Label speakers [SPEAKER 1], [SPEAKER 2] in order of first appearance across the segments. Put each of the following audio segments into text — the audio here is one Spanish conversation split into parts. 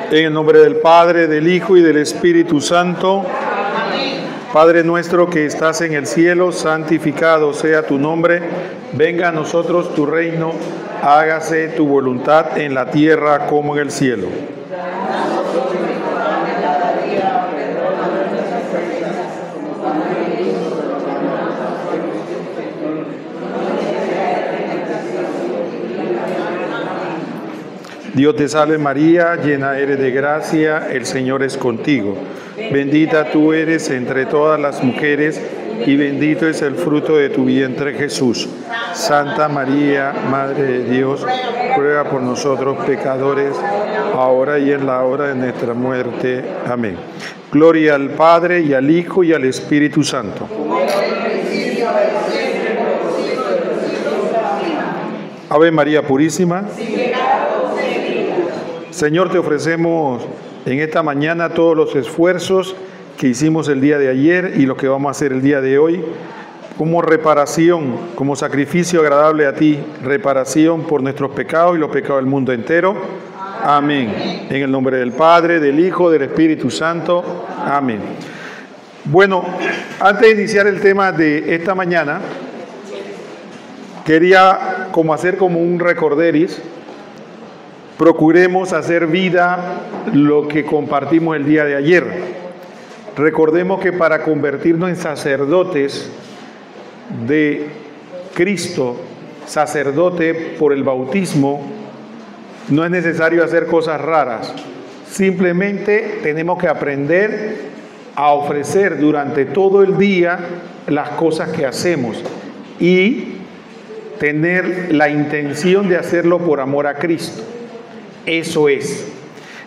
[SPEAKER 1] En el nombre del Padre, del Hijo y del Espíritu Santo. Padre nuestro que estás en el cielo, santificado sea tu nombre. Venga a nosotros tu reino, hágase tu voluntad en la tierra como en el cielo. Dios te salve María, llena eres de gracia, el Señor es contigo. Bendita tú eres entre todas las mujeres y bendito es el fruto de tu vientre Jesús. Santa María, Madre de Dios, ruega por nosotros pecadores, ahora y en la hora de nuestra muerte. Amén. Gloria al Padre y al Hijo y al Espíritu Santo. Ave María Purísima. Señor, te ofrecemos en esta mañana todos los esfuerzos que hicimos el día de ayer y lo que vamos a hacer el día de hoy, como reparación, como sacrificio agradable a ti, reparación por nuestros pecados y los pecados del mundo entero. Amén. En el nombre del Padre, del Hijo, del Espíritu Santo. Amén. Bueno, antes de iniciar el tema de esta mañana, quería hacer como un recorderis. Procuremos hacer vida lo que compartimos el día de ayer. Recordemos que para convertirnos en sacerdotes de Cristo, sacerdote por el bautismo, no es necesario hacer cosas raras. Simplemente tenemos que aprender a ofrecer durante todo el día las cosas que hacemos y tener la intención de hacerlo por amor a Cristo. Eso es.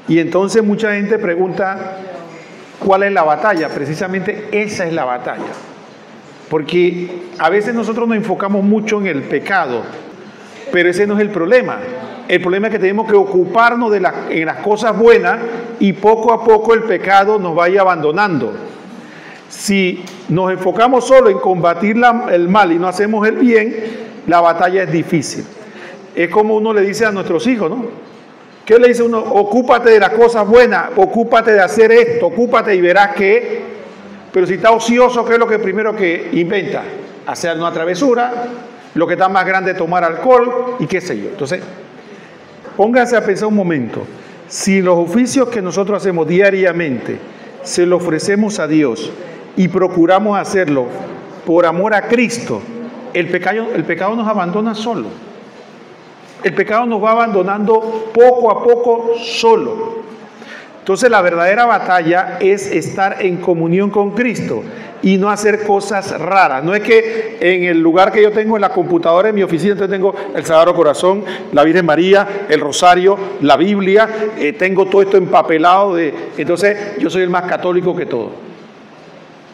[SPEAKER 1] Y entonces mucha gente pregunta, ¿cuál es la batalla? Precisamente esa es la batalla. Porque a veces nosotros nos enfocamos mucho en el pecado, pero ese no es el problema. El problema es que tenemos que ocuparnos en las cosas buenas y poco a poco el pecado nos vaya abandonando. Si nos enfocamos solo en combatir el mal y no hacemos el bien, la batalla es difícil. Es como uno le dice a nuestros hijos, ¿no? ¿Qué le dice uno? Ocúpate de las cosas buenas, ocúpate de hacer esto, ocúpate y verás que... Pero si está ocioso, ¿qué es lo que primero que inventa? Hacer una travesura, lo que está más grande, tomar alcohol y qué sé yo. Entonces, pónganse a pensar un momento. Si los oficios que nosotros hacemos diariamente se los ofrecemos a Dios y procuramos hacerlo por amor a Cristo, el pecado nos abandona solo. El pecado nos va abandonando poco a poco solo. Entonces la verdadera batalla es estar en comunión con Cristo y no hacer cosas raras. No es que en el lugar que yo tengo en la computadora, en mi oficina, entonces tengo el Sagrado Corazón, la Virgen María, el Rosario, la Biblia, tengo todo esto empapelado. Entonces yo soy el más católico que todo.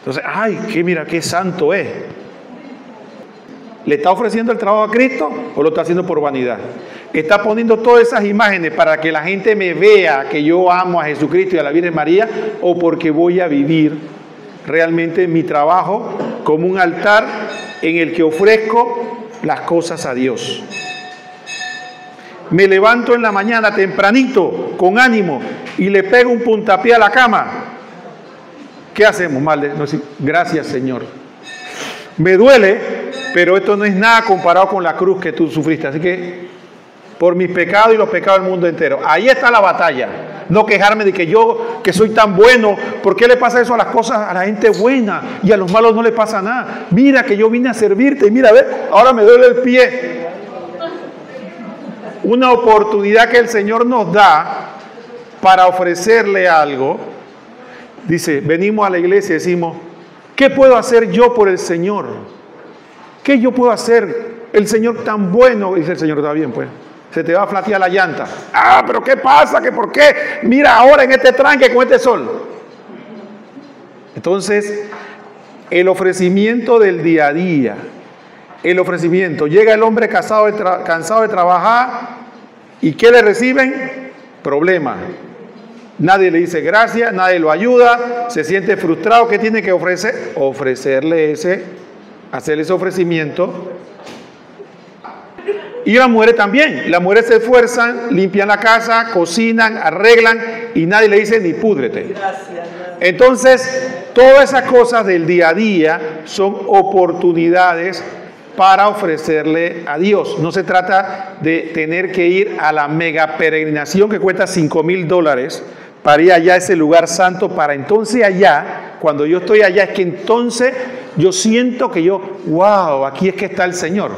[SPEAKER 1] Entonces, mira qué santo es. ¿Le está ofreciendo el trabajo a Cristo o lo está haciendo por vanidad? ¿Está poniendo todas esas imágenes para que la gente me vea que yo amo a Jesucristo y a la Virgen María o porque voy a vivir realmente mi trabajo como un altar en el que ofrezco las cosas a Dios? Me levanto en la mañana tempranito, con ánimo, y le pego un puntapié a la cama. ¿Qué hacemos? Gracias, Señor. Me duele, pero esto no es nada comparado con la cruz que tú sufriste. Así que, por mis pecados y los pecados del mundo entero. Ahí está la batalla. No quejarme de que yo, que soy tan bueno, ¿por qué le pasa eso a las cosas, a la gente buena? Y a los malos no le pasa nada. Mira que yo vine a servirte y mira, a ver, ahora me duele el pie. Una oportunidad que el Señor nos da para ofrecerle algo. Dice, venimos a la iglesia y decimos, ¿qué puedo hacer yo por el Señor? ¿Qué yo puedo hacer? El Señor tan bueno. Dice el Señor, está bien, pues. Se te va a flatear la llanta. Pero ¿qué pasa? ¿Qué por qué? Mira ahora en este tranque con este sol. Entonces, el ofrecimiento del día a día. El ofrecimiento. Llega el hombre cansado de trabajar. ¿Y qué le reciben? Problema. Nadie le dice gracias, nadie lo ayuda, se siente frustrado. ¿Qué tiene que ofrecer? Hacerle ese ofrecimiento Y las mujeres también. Las mujeres se esfuerzan, limpian la casa, cocinan, arreglan y nadie le dice ni púdrete. Entonces, todas esas cosas del día a día son oportunidades para ofrecerle a Dios. No se trata de tener que ir a la mega peregrinación que cuesta $5,000 para ir allá a ese lugar santo, para entonces allá, cuando yo estoy allá, es que entonces yo siento que wow, aquí es que está el Señor.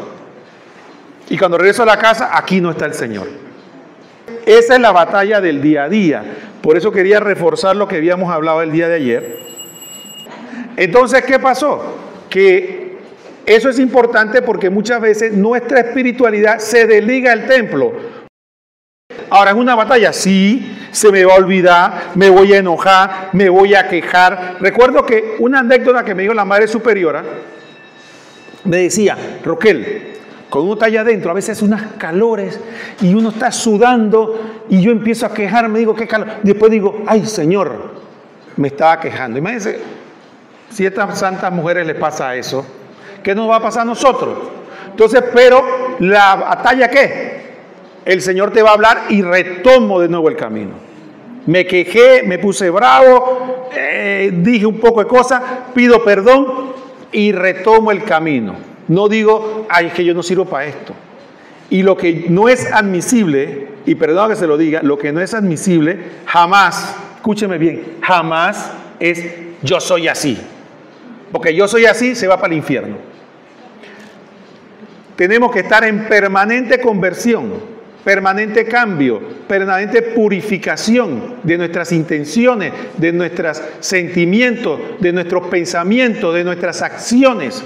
[SPEAKER 1] Y cuando regreso a la casa, aquí no está el Señor. Esa es la batalla del día a día. Por eso quería reforzar lo que habíamos hablado el día de ayer. Entonces, ¿qué pasó? Que eso es importante porque muchas veces nuestra espiritualidad se desliga del templo. Ahora, ¿es una batalla? Sí, se me va a olvidar, me voy a enojar, me voy a quejar. Recuerdo que una anécdota que me dijo la Madre Superiora, me decía, Roquel, cuando uno está allá adentro, a veces unas calores y uno está sudando y yo empiezo a quejarme, digo, qué calor. Después digo, ay Señor, me estaba quejando. Imagínense, si a estas santas mujeres les pasa eso, ¿qué nos va a pasar a nosotros? Entonces, pero la batalla, ¿qué? El Señor te va a hablar y retomo de nuevo el camino. Me quejé, me puse bravo, dije un poco de cosas, pido perdón y retomo el camino. No digo, ay, es que yo no sirvo para esto. Y lo que no es admisible, y perdón que se lo diga, lo que no es admisible, jamás, escúcheme bien, jamás es yo soy así. Porque yo soy así, se va para el infierno. Tenemos que estar en permanente conversión, permanente cambio, permanente purificación de nuestras intenciones, de nuestros sentimientos, de nuestros pensamientos, de nuestras acciones.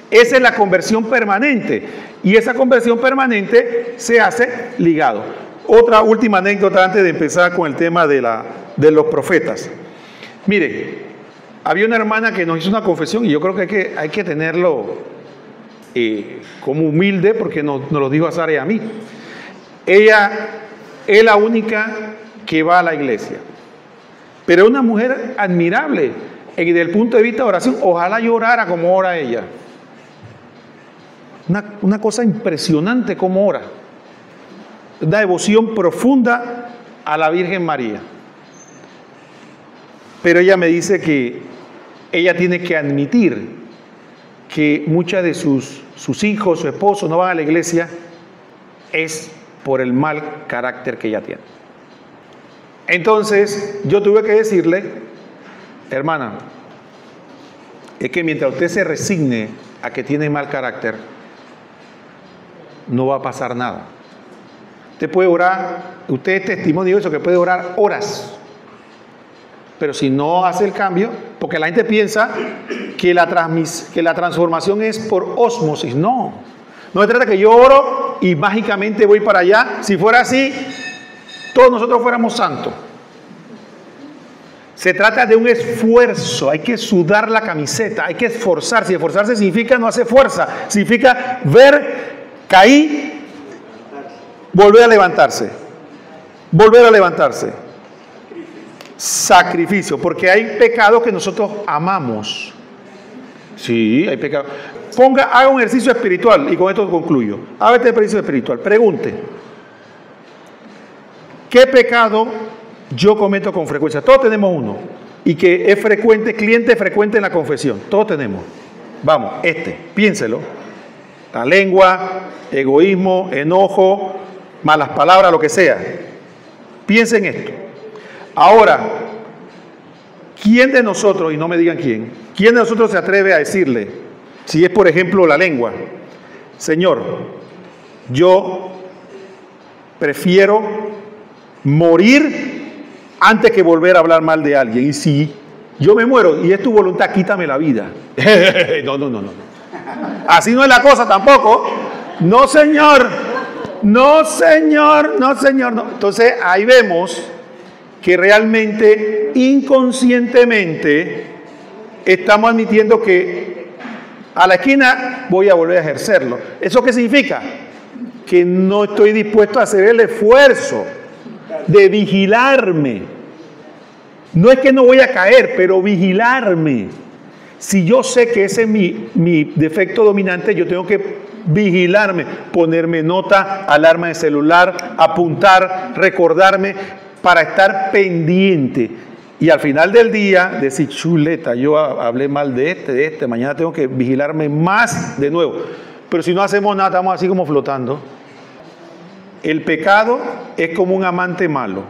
[SPEAKER 1] Esa es la conversión permanente. Y esa conversión permanente se hace ligado. Otra última anécdota antes de empezar con el tema de los profetas. Mire, había una hermana que nos hizo una confesión y yo creo que hay que tenerlo como humilde porque nos lo dijo a Sara y a mí. Ella es la única que va a la iglesia. Pero es una mujer admirable. Y desde el punto de vista de oración, ojalá yo orara como ora ella. Una cosa impresionante como ora. Una devoción profunda a la Virgen María. Pero ella me dice que ella tiene que admitir que muchas de sus hijos, su esposo no van a la iglesia, es por el mal carácter que ella tiene. Entonces, yo tuve que decirle, hermana, es que mientras usted se resigne a que tiene mal carácter, no va a pasar nada. Usted puede orar, usted es testimonio de eso, que puede orar horas. Pero si no hace el cambio, porque la gente piensa que la transformación es por ósmosis. No se trata que yo oro y mágicamente voy para allá. Si fuera así, todos nosotros fuéramos santos. Se trata de un esfuerzo, hay que sudar la camiseta, hay que esforzarse. Y esforzarse significa no hacer fuerza, significa ver, caí, volver a levantarse. Volver a levantarse. Sacrificio, porque hay pecados que nosotros amamos. Sí, hay pecados. Haga un ejercicio espiritual y con esto concluyo. Haga este ejercicio espiritual. Pregunte: ¿qué pecado yo cometo con frecuencia? Todos tenemos uno. Y que es frecuente, cliente frecuente en la confesión. Todos tenemos. Vamos, piénselo. La lengua, egoísmo, enojo, malas palabras, lo que sea. Piense en esto. Ahora, ¿quién de nosotros, y no me digan quién de nosotros se atreve a decirle, si es por ejemplo la lengua, Señor, yo prefiero morir antes que volver a hablar mal de alguien? Y si yo me muero y es tu voluntad, quítame la vida. No. Así no es la cosa tampoco. No, Señor. No. Entonces ahí vemos que realmente, inconscientemente, estamos admitiendo que a la esquina voy a volver a ejercerlo. ¿Eso qué significa? Que no estoy dispuesto a hacer el esfuerzo de vigilarme. No es que no voy a caer, pero vigilarme. Si yo sé que ese es mi defecto dominante, yo tengo que vigilarme, ponerme nota, alarma de celular, apuntar, recordarme para estar pendiente. Y al final del día decir, chuleta, yo hablé mal de este, mañana tengo que vigilarme más de nuevo. Pero si no hacemos nada, estamos así como flotando. El pecado es como un amante malo.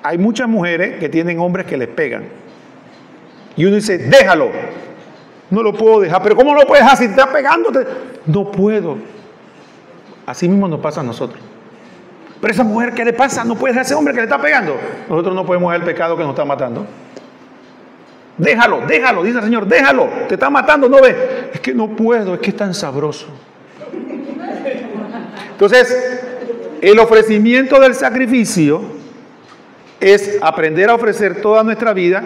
[SPEAKER 1] Hay muchas mujeres que tienen hombres que les pegan. Y uno dice, déjalo. No lo puedo dejar. Pero ¿cómo lo puedes dejar si te está pegándote? No puedo. Así mismo nos pasa a nosotros. Pero esa mujer, ¿qué le pasa? No puede dejar a ese hombre que le está pegando. Nosotros no podemos dejar el pecado que nos está matando. Déjalo, dice el Señor, déjalo. Te está matando, ¿no ves? Es que no puedo, es que es tan sabroso. Entonces, el ofrecimiento del sacrificio es aprender a ofrecer toda nuestra vida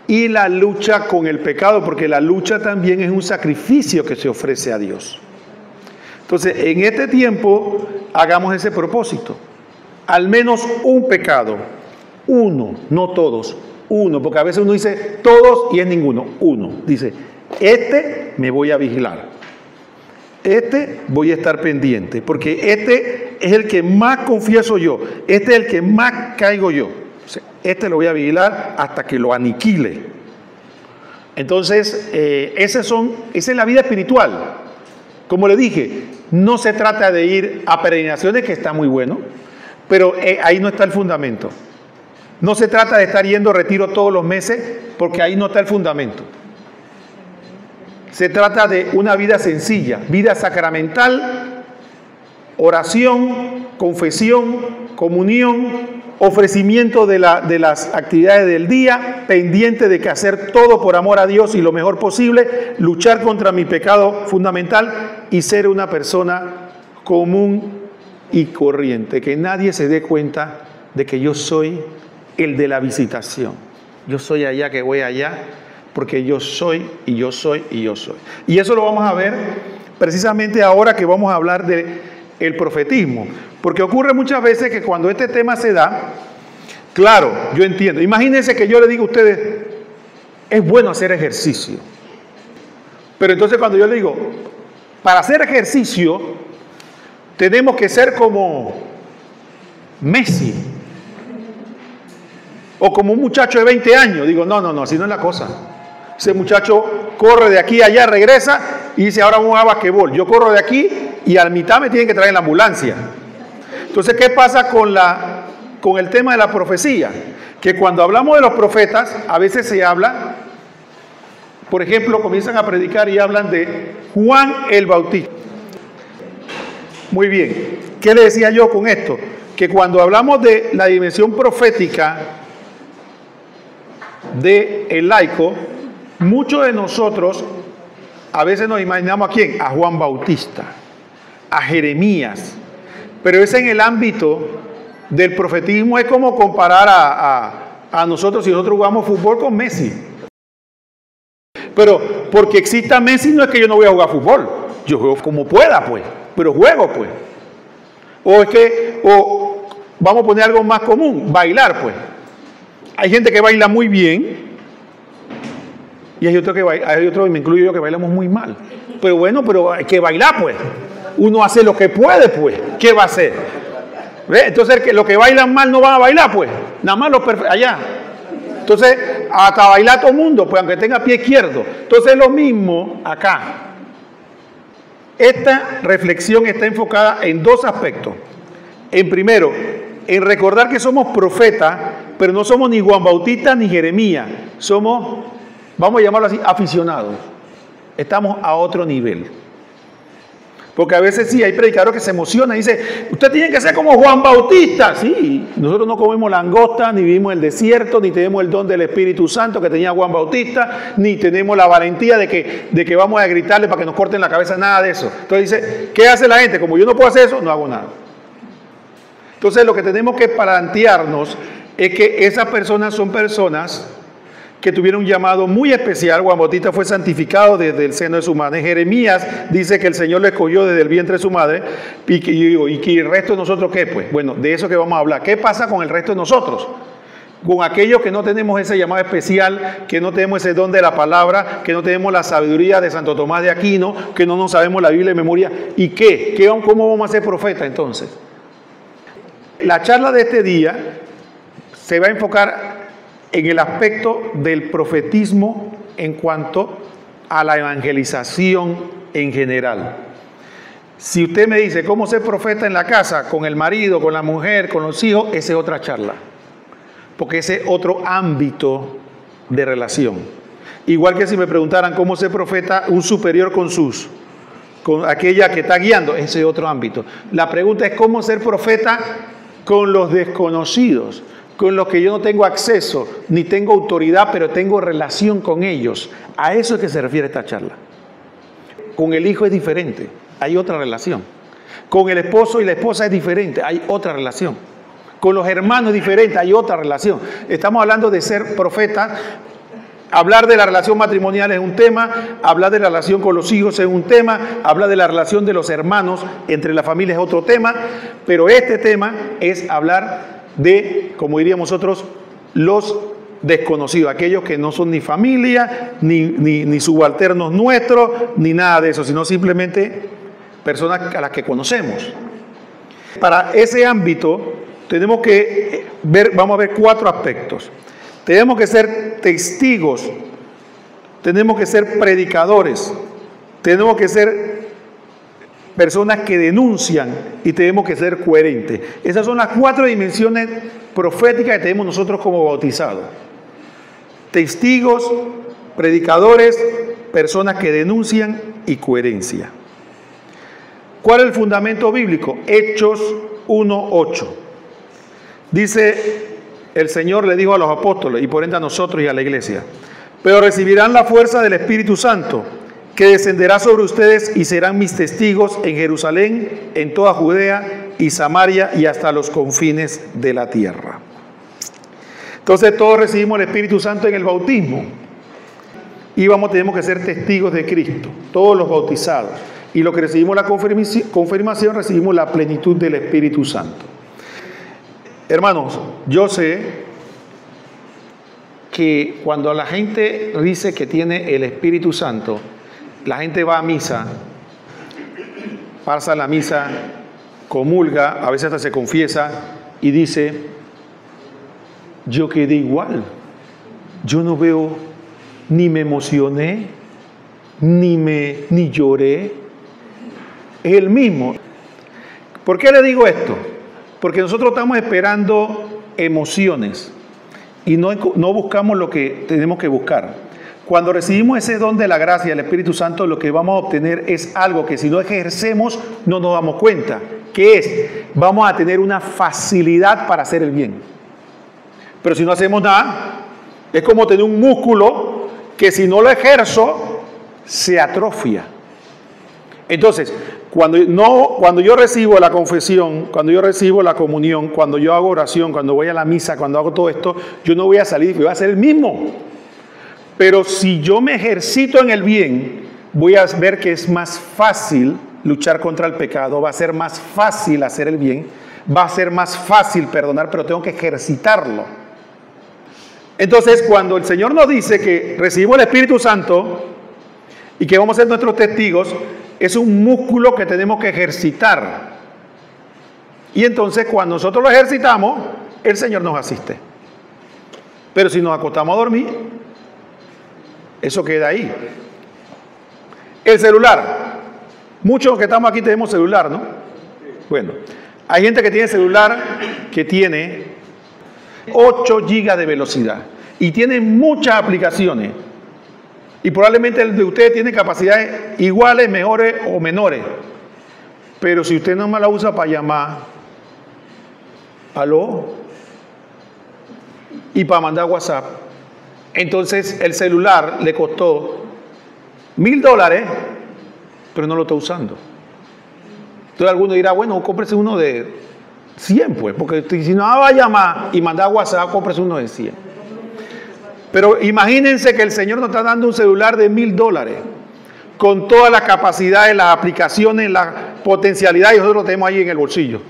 [SPEAKER 1] y la lucha con el pecado, porque la lucha también es un sacrificio que se ofrece a Dios. Entonces, en este tiempo, hagamos ese propósito. Al menos un pecado, uno, no todos, uno, porque a veces uno dice todos y es ninguno, uno. Dice, este me voy a vigilar, este voy a estar pendiente, porque este es el que más confieso yo, este es el que más caigo yo. Este lo voy a vigilar hasta que lo aniquile. Entonces, esa es la vida espiritual. Como le dije, no se trata de ir a peregrinaciones, que está muy bueno, pero ahí no está el fundamento. No se trata de estar yendo a retiro todos los meses, porque ahí no está el fundamento. Se trata de una vida sencilla, vida sacramental, oración, confesión, comunión, ofrecimiento de las actividades del día, pendiente de que hacer todo por amor a Dios y lo mejor posible, luchar contra mi pecado fundamental y ser una persona común y corriente, que nadie se dé cuenta de que yo soy el de la visitación. Yo soy allá que voy allá, porque yo soy y yo soy y yo soy. Y eso lo vamos a ver precisamente ahora que vamos a hablar del profetismo. Porque ocurre muchas veces que cuando este tema se da, claro, yo entiendo. Imagínense que yo le digo a ustedes, es bueno hacer ejercicio. Pero entonces cuando yo le digo, para hacer ejercicio, tenemos que ser como Messi. O como un muchacho de 20 años. Digo, no, así no es la cosa. Ese muchacho corre de aquí a allá, regresa y dice, ahora vamos a basquetbol. Yo corro de aquí y a mitad me tienen que traer en la ambulancia. Entonces, ¿qué pasa con el tema de la profecía? Que cuando hablamos de los profetas, a veces se habla, por ejemplo, comienzan a predicar y hablan de Juan el Bautista. Muy bien, ¿qué le decía yo con esto? Que cuando hablamos de la dimensión profética del laico, muchos de nosotros a veces nos imaginamos a quién, a Juan Bautista, a Jeremías, pero es en el ámbito del profetismo. Es como comparar a nosotros, si nosotros jugamos fútbol, con Messi. Pero porque exista Messi no es que yo no voy a jugar fútbol, yo juego como pueda, pues, pero juego, pues. O vamos a poner algo más común, bailar, pues. Hay gente que baila muy bien y hay otro, y me incluyo yo, que bailamos muy mal. Pero bueno, pero hay que bailar, pues. Uno hace lo que puede, pues. ¿Qué va a hacer? ¿Ve? Entonces, los que bailan mal no van a bailar, pues. Nada más los allá. Entonces, hasta bailar todo el mundo, pues, aunque tenga pie izquierdo. Entonces, lo mismo acá. Esta reflexión está enfocada en dos aspectos. En primero, en recordar que somos profetas, pero no somos ni Juan Bautista ni Jeremías. Somos, vamos a llamarlo así, aficionados. Estamos a otro nivel. Porque a veces sí, hay predicadores que se emocionan y dicen, usted tiene que ser como Juan Bautista. Sí, nosotros no comemos langosta, ni vivimos en el desierto, ni tenemos el don del Espíritu Santo que tenía Juan Bautista, ni tenemos la valentía de que vamos a gritarle para que nos corten la cabeza, nada de eso. Entonces dice, ¿qué hace la gente? Como yo no puedo hacer eso, no hago nada. Entonces lo que tenemos que plantearnos es que esas personas son personas que tuvieron un llamado muy especial. Juan Bautista fue santificado desde el seno de su madre. Jeremías dice que el Señor lo escogió desde el vientre de su madre. Y que el resto de nosotros, ¿qué? Pues bueno, de eso que vamos a hablar. ¿Qué pasa con el resto de nosotros? con aquellos que no tenemos ese llamado especial, que no tenemos ese don de la palabra, que no tenemos la sabiduría de Santo Tomás de Aquino, que no nos sabemos la Biblia de memoria. ¿Y qué? ¿Cómo vamos a ser profetas entonces? La charla de este día se va a enfocar en el aspecto del profetismo en cuanto a la evangelización en general. Si usted me dice cómo ser profeta en la casa, con el marido, con la mujer, con los hijos, esa es otra charla, porque ese es otro ámbito de relación. Igual que si me preguntaran cómo ser profeta un superior con aquella que está guiando, ese es otro ámbito. La pregunta es cómo ser profeta con los desconocidos, con los que yo no tengo acceso, ni tengo autoridad, pero tengo relación con ellos. A eso es que se refiere esta charla. Con el hijo es diferente, hay otra relación. Con el esposo y la esposa es diferente, hay otra relación. Con los hermanos es diferente, hay otra relación. Estamos hablando de ser profeta. Hablar de la relación matrimonial es un tema, hablar de la relación con los hijos es un tema, hablar de la relación de los hermanos entre la familia es otro tema, pero este tema es hablar de, como diríamos nosotros, los desconocidos, aquellos que no son ni familia, ni subalternos nuestros, ni nada de eso, sino simplemente personas a las que conocemos. Para ese ámbito tenemos que ver, vamos a ver 4 aspectos. Tenemos que ser testigos, tenemos que ser predicadores, tenemos que ser personas que denuncian y tenemos que ser coherentes. Esas son las 4 dimensiones proféticas que tenemos nosotros como bautizados. Testigos, predicadores, personas que denuncian y coherencia. ¿Cuál es el fundamento bíblico? Hechos 1:8. Dice: el Señor le dijo a los apóstoles y por ende a nosotros y a la iglesia: pero recibirán la fuerza del Espíritu Santo, que descenderá sobre ustedes y serán mis testigos en Jerusalén, en toda Judea y Samaria y hasta los confines de la tierra. Entonces todos recibimos el Espíritu Santo en el bautismo y tenemos que ser testigos de Cristo, todos los bautizados. Y los que recibimos la confirmación recibimos la plenitud del Espíritu Santo. Hermanos, yo sé que cuando la gente dice que tiene el Espíritu Santo, la gente va a misa, pasa la misa, comulga, a veces hasta se confiesa y dice: yo quedé igual, yo no veo, ni me emocioné, ni lloré, es el mismo. ¿Por qué le digo esto? Porque nosotros estamos esperando emociones y no buscamos lo que tenemos que buscar. Cuando recibimos ese don de la gracia del Espíritu Santo, lo que vamos a obtener es algo que si no ejercemos no nos damos cuenta. ¿Qué es? Vamos a tener una facilidad para hacer el bien. Pero si no hacemos nada, es como tener un músculo que si no lo ejerzo, se atrofia. Entonces, cuando yo recibo la confesión, cuando yo recibo la comunión, cuando yo hago oración, cuando voy a la misa, cuando hago todo esto, yo no voy a salir, voy a hacer el mismo. Pero si yo me ejercito en el bien, voy a ver que es más fácil luchar contra el pecado, va a ser más fácil hacer el bien, va a ser más fácil perdonar, pero tengo que ejercitarlo. Entonces, cuando el Señor nos dice que recibimos el Espíritu Santo y que vamos a ser nuestros testigos, es un músculo que tenemos que ejercitar. Y entonces, cuando nosotros lo ejercitamos, el Señor nos asiste. Pero si nos acostamos a dormir, eso queda ahí. El celular. Muchos que estamos aquí tenemos celular, ¿no? Bueno, hay gente que tiene celular que tiene 8 gigas de velocidad y tiene muchas aplicaciones. Y probablemente el de ustedes tiene capacidades iguales, mejores o menores. Pero si usted no me la usa para llamar, aló, y para mandar WhatsApp, entonces el celular le costó $1,000, pero no lo está usando. Entonces alguno dirá: bueno, cómprese uno de 100, pues, porque si no va a llamar y mandar WhatsApp, cómprese uno de 100. Pero imagínense que el Señor nos está dando un celular de $1,000 con todas las capacidades, las aplicaciones, las potencialidades, y nosotros lo tenemos ahí en el bolsillo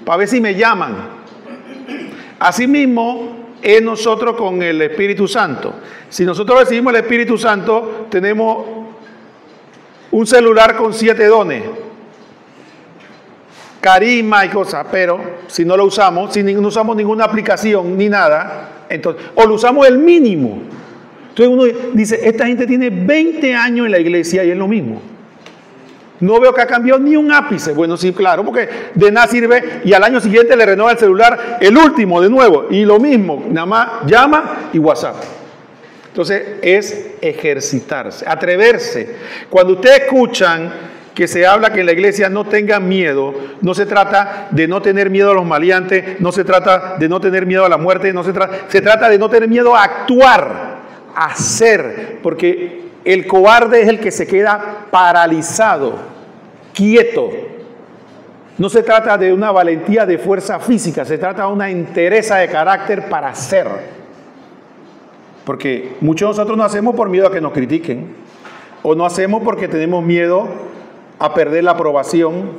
[SPEAKER 1] para ver si me llaman. Asimismo, en nosotros con el Espíritu Santo. Si nosotros recibimos el Espíritu Santo, tenemos un celular con 7 dones, carisma y cosas, pero si no lo usamos, si no usamos ninguna aplicación ni nada, entonces, o lo usamos el mínimo. Entonces uno dice, esta gente tiene 20 años en la iglesia y es lo mismo. No veo que ha cambiado ni un ápice. Bueno, sí, claro, porque de nada sirve y al año siguiente le renueva el celular, el último de nuevo, y lo mismo, nada más llama y WhatsApp. Entonces es ejercitarse, atreverse. Cuando ustedes escuchan que se habla que en la iglesia no tengan miedo, no se trata de no tener miedo a los maleantes, no se trata de no tener miedo a la muerte, se trata de no tener miedo a actuar, a hacer, porque el cobarde es el que se queda paralizado, quieto. No se trata de una valentía de fuerza física, se trata de una entereza de carácter para hacer. Porque muchos de nosotros no hacemos por miedo a que nos critiquen, o no hacemos porque tenemos miedo a perder la aprobación,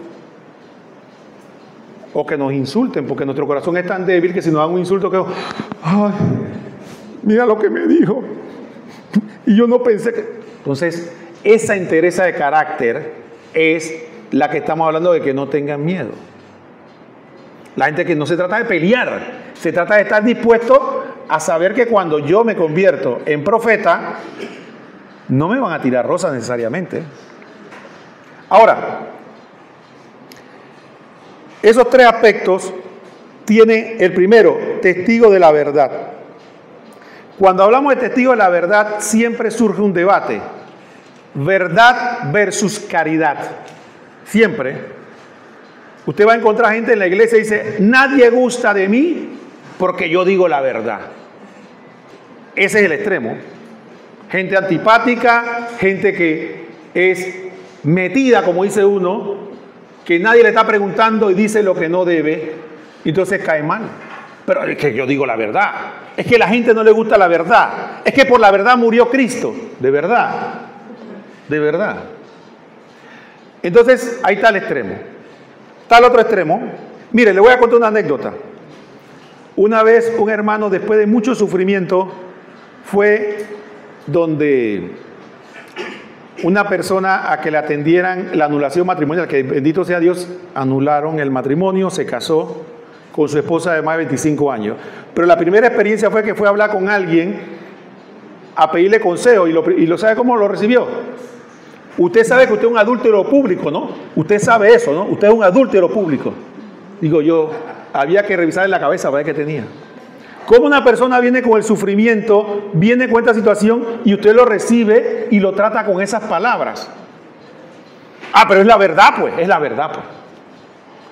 [SPEAKER 1] o que nos insulten, porque nuestro corazón es tan débil que si nos dan un insulto que, ay, mira lo que me dijo, y yo no pensé que... Entonces, esa entereza de carácter es la que estamos hablando de que no tengan miedo. La gente que no se trata de pelear, se trata de estar dispuesto a saber que cuando yo me convierto en profeta, no me van a tirar rosas necesariamente. Ahora, esos 3 aspectos tiene el primero, testigo de la verdad. Cuando hablamos de testigo de la verdad, siempre surge un debate. Verdad versus caridad. Siempre. Usted va a encontrar gente en la iglesia y dice, nadie gusta de mí porque yo digo la verdad. Ese es el extremo. Gente antipática, gente que es metida, como dice uno, que nadie le está preguntando y dice lo que no debe, entonces cae mal. Pero es que yo digo la verdad. Es que a la gente no le gusta la verdad. Es que por la verdad murió Cristo. De verdad. De verdad. Entonces, ahí está el extremo. Está el otro extremo. Mire, le voy a contar una anécdota. Una vez un hermano, después de mucho sufrimiento, fue donde una persona a que le atendieran la anulación matrimonial, que bendito sea Dios, anularon el matrimonio, se casó con su esposa de más de 25 años. Pero la primera experiencia fue que fue a hablar con alguien a pedirle consejo y lo sabe cómo lo recibió. Usted sabe que usted es un adúltero público, ¿no? Usted sabe eso, ¿no? Usted es un adúltero público. Digo yo, había que revisar en la cabeza para ver qué tenía. ¿Cómo una persona viene con el sufrimiento, viene con esta situación y usted lo recibe y lo trata con esas palabras? Ah, pero es la verdad, pues, es la verdad, pues.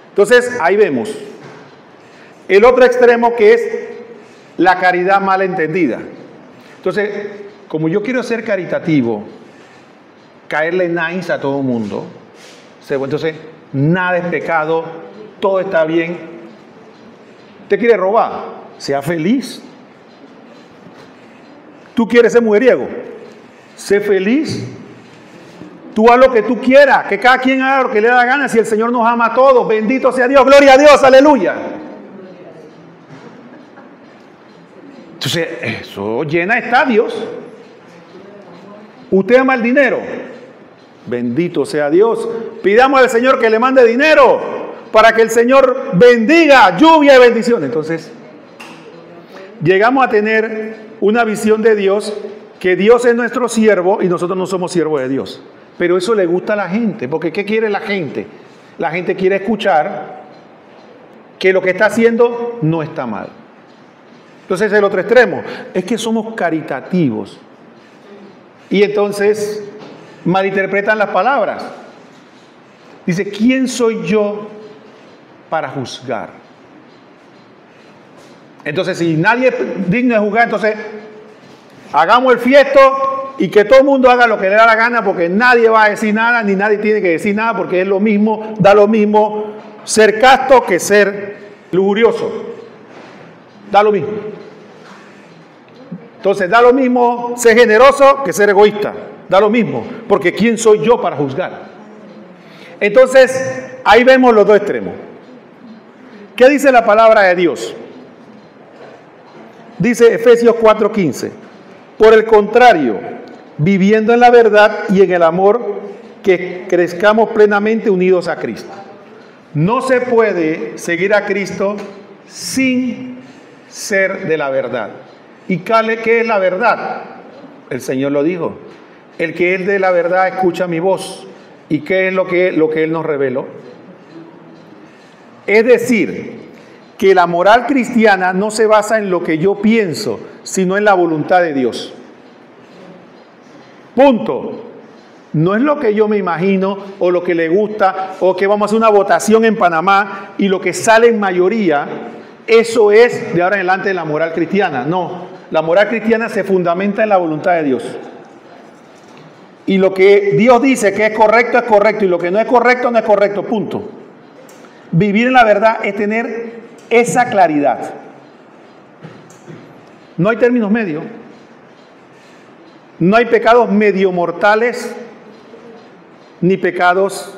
[SPEAKER 1] Entonces, ahí vemos. El otro extremo que es la caridad mal entendida. Entonces, como yo quiero ser caritativo, caerle nice a todo el mundo, entonces nada es pecado, todo está bien. ¿Usted quiere robar? Sea feliz. ¿Tú quieres ser mujeriego? Sé feliz. Tú haz lo que tú quieras, que cada quien haga lo que le da la gana. Si el Señor nos ama a todos, bendito sea Dios, gloria a Dios, aleluya. Entonces, eso llena estadios. ¿Usted ama el dinero? Bendito sea Dios. Pidamos al Señor que le mande dinero para que el Señor bendiga, lluvia y bendición. Entonces, llegamos a tener una visión de Dios, que Dios es nuestro siervo y nosotros no somos siervos de Dios. Pero eso le gusta a la gente, porque ¿qué quiere la gente? La gente quiere escuchar que lo que está haciendo no está mal. Entonces el otro extremo es que somos caritativos y entonces malinterpretan las palabras. Dice, ¿quién soy yo para juzgar? Entonces, si nadie es digno de juzgar, entonces hagamos el fiesto y que todo el mundo haga lo que le da la gana, porque nadie va a decir nada, ni nadie tiene que decir nada, porque es lo mismo, da lo mismo ser casto que ser lujurioso. Da lo mismo. Entonces, da lo mismo ser generoso que ser egoísta. Da lo mismo, porque ¿quién soy yo para juzgar? Entonces, ahí vemos los dos extremos. ¿Qué dice la palabra de Dios? Dice Efesios 4:15, por el contrario, viviendo en la verdad y en el amor, que crezcamos plenamente unidos a Cristo. No se puede seguir a Cristo sin ser de la verdad. ¿Y qué es la verdad? El Señor lo dijo. El que es de la verdad escucha mi voz. ¿Y qué es lo que Él nos reveló? Es decir, que la moral cristiana no se basa en lo que yo pienso, sino en la voluntad de Dios. Punto. No es lo que yo me imagino o lo que le gusta o que vamos a hacer una votación en Panamá y lo que sale en mayoría, eso es de ahora en adelante la moral cristiana. No, la moral cristiana se fundamenta en la voluntad de Dios. Y lo que Dios dice que es correcto y lo que no es correcto, punto. Vivir en la verdad es tener esa claridad. No hay términos medios. No hay pecados medio mortales ni pecados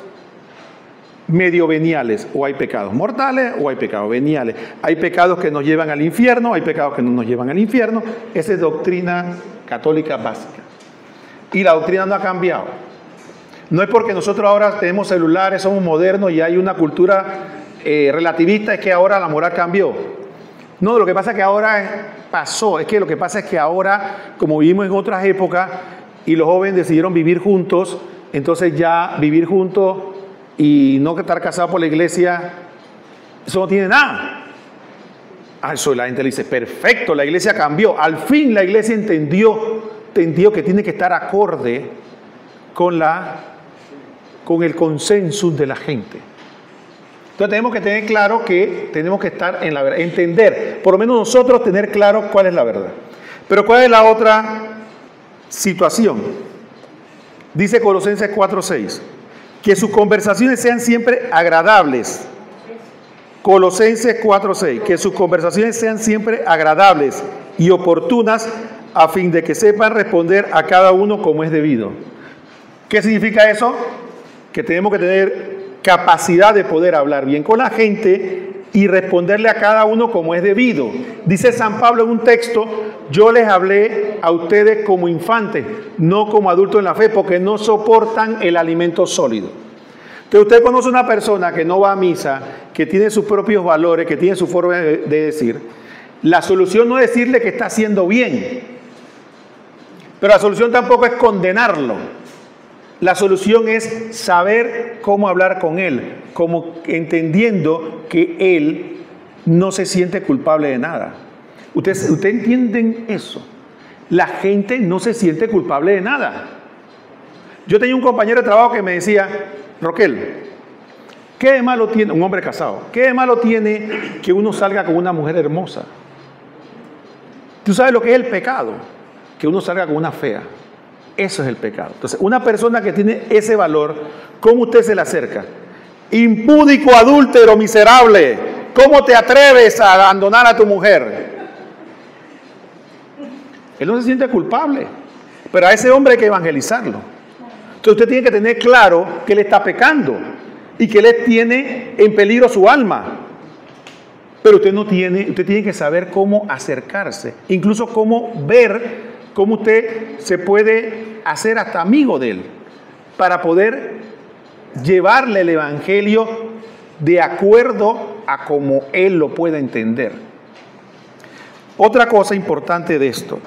[SPEAKER 1] medio veniales. O hay pecados mortales o hay pecados veniales. Hay pecados que nos llevan al infierno, hay pecados que no nos llevan al infierno. Esa es doctrina católica básica. Y la doctrina no ha cambiado. No es porque nosotros ahora tenemos celulares, somos modernos y hay una cultura relativista, es que ahora la moral cambió. No, lo que pasa es que ahora pasó, es que lo que pasa es que ahora, como vivimos en otras épocas y los jóvenes decidieron vivir juntos, entonces ya vivir juntos y no estar casados por la iglesia, eso no tiene nada. Eso la gente le dice, perfecto, la iglesia cambió. Al fin la iglesia entendió que tiene que estar acorde con el consenso de la gente. Entonces tenemos que tener claro que tenemos que estar en la verdad, entender, por lo menos nosotros tener claro cuál es la verdad. Pero ¿cuál es la otra situación? Dice Colosenses 4:6, que sus conversaciones sean siempre agradables. Colosenses 4:6, que sus conversaciones sean siempre agradables y oportunas a fin de que sepan responder a cada uno como es debido. ¿Qué significa eso? Que tenemos que tener capacidad de poder hablar bien con la gente y responderle a cada uno como es debido. Dice San Pablo en un texto, yo les hablé a ustedes como infantes, no como adultos en la fe, porque no soportan el alimento sólido. Entonces usted conoce una persona que no va a misa, que tiene sus propios valores, que tiene su forma de decir. La solución no es decirle que está haciendo bien, pero la solución tampoco es condenarlo. La solución es saber cómo hablar con él, como entendiendo que él no se siente culpable de nada. ¿Ustedes entienden eso? La gente no se siente culpable de nada. Yo tenía un compañero de trabajo que me decía, Roquel, ¿qué de malo tiene, un hombre casado, qué de malo tiene que uno salga con una mujer hermosa? ¿Tú sabes lo que es el pecado? Que uno salga con una fea. Eso es el pecado. Entonces, una persona que tiene ese valor, ¿cómo usted se le acerca? Impúdico, adúltero, miserable, ¿cómo te atreves a abandonar a tu mujer? Él no se siente culpable, pero a ese hombre hay que evangelizarlo. Entonces usted tiene que tener claro que él está pecando y que él tiene en peligro su alma. Pero usted tiene que saber cómo acercarse, incluso cómo ver cómo usted se puede hacer hasta amigo de él para poder llevarle el evangelio de acuerdo a cómo él lo pueda entender. Otra cosa importante de esto,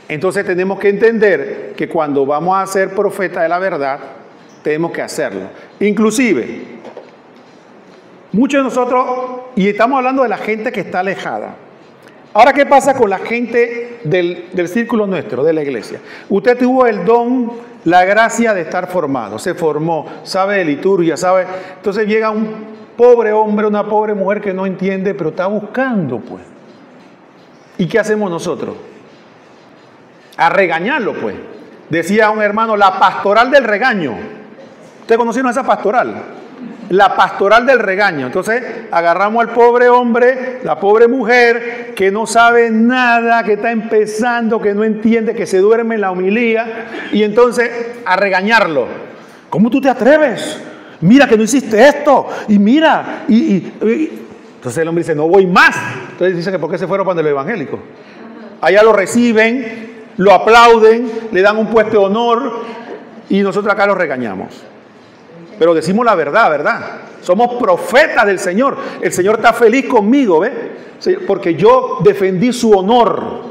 [SPEAKER 1] entonces tenemos que entender que cuando vamos a ser profeta de la verdad, tenemos que hacerlo. Inclusive, muchos de nosotros, y estamos hablando de la gente que está alejada. Ahora, ¿qué pasa con la gente del círculo nuestro, de la iglesia? Usted tuvo el don, la gracia de estar formado, se formó, sabe de liturgia, sabe. Entonces llega un pobre hombre, una pobre mujer que no entiende, pero está buscando, pues. ¿Y qué hacemos nosotros? A regañarlo, pues. Decía un hermano, la pastoral del regaño. ¿Ustedes conocieron esa pastoral? La pastoral del regaño. Entonces agarramos al pobre hombre, la pobre mujer que no sabe nada, que está empezando, que no entiende, que se duerme en la homilía, y entonces a regañarlo. ¿Cómo tú te atreves? Mira que no hiciste esto, y mira, y entonces el hombre dice, no voy más. Entonces dice que ¿por qué se fueron para los evangélicos? allá lo reciben, lo aplauden, le dan un puesto de honor y nosotros acá lo regañamos. Pero decimos la verdad, ¿verdad? Somos profetas del Señor. El Señor está feliz conmigo, ¿ves? Porque yo defendí su honor,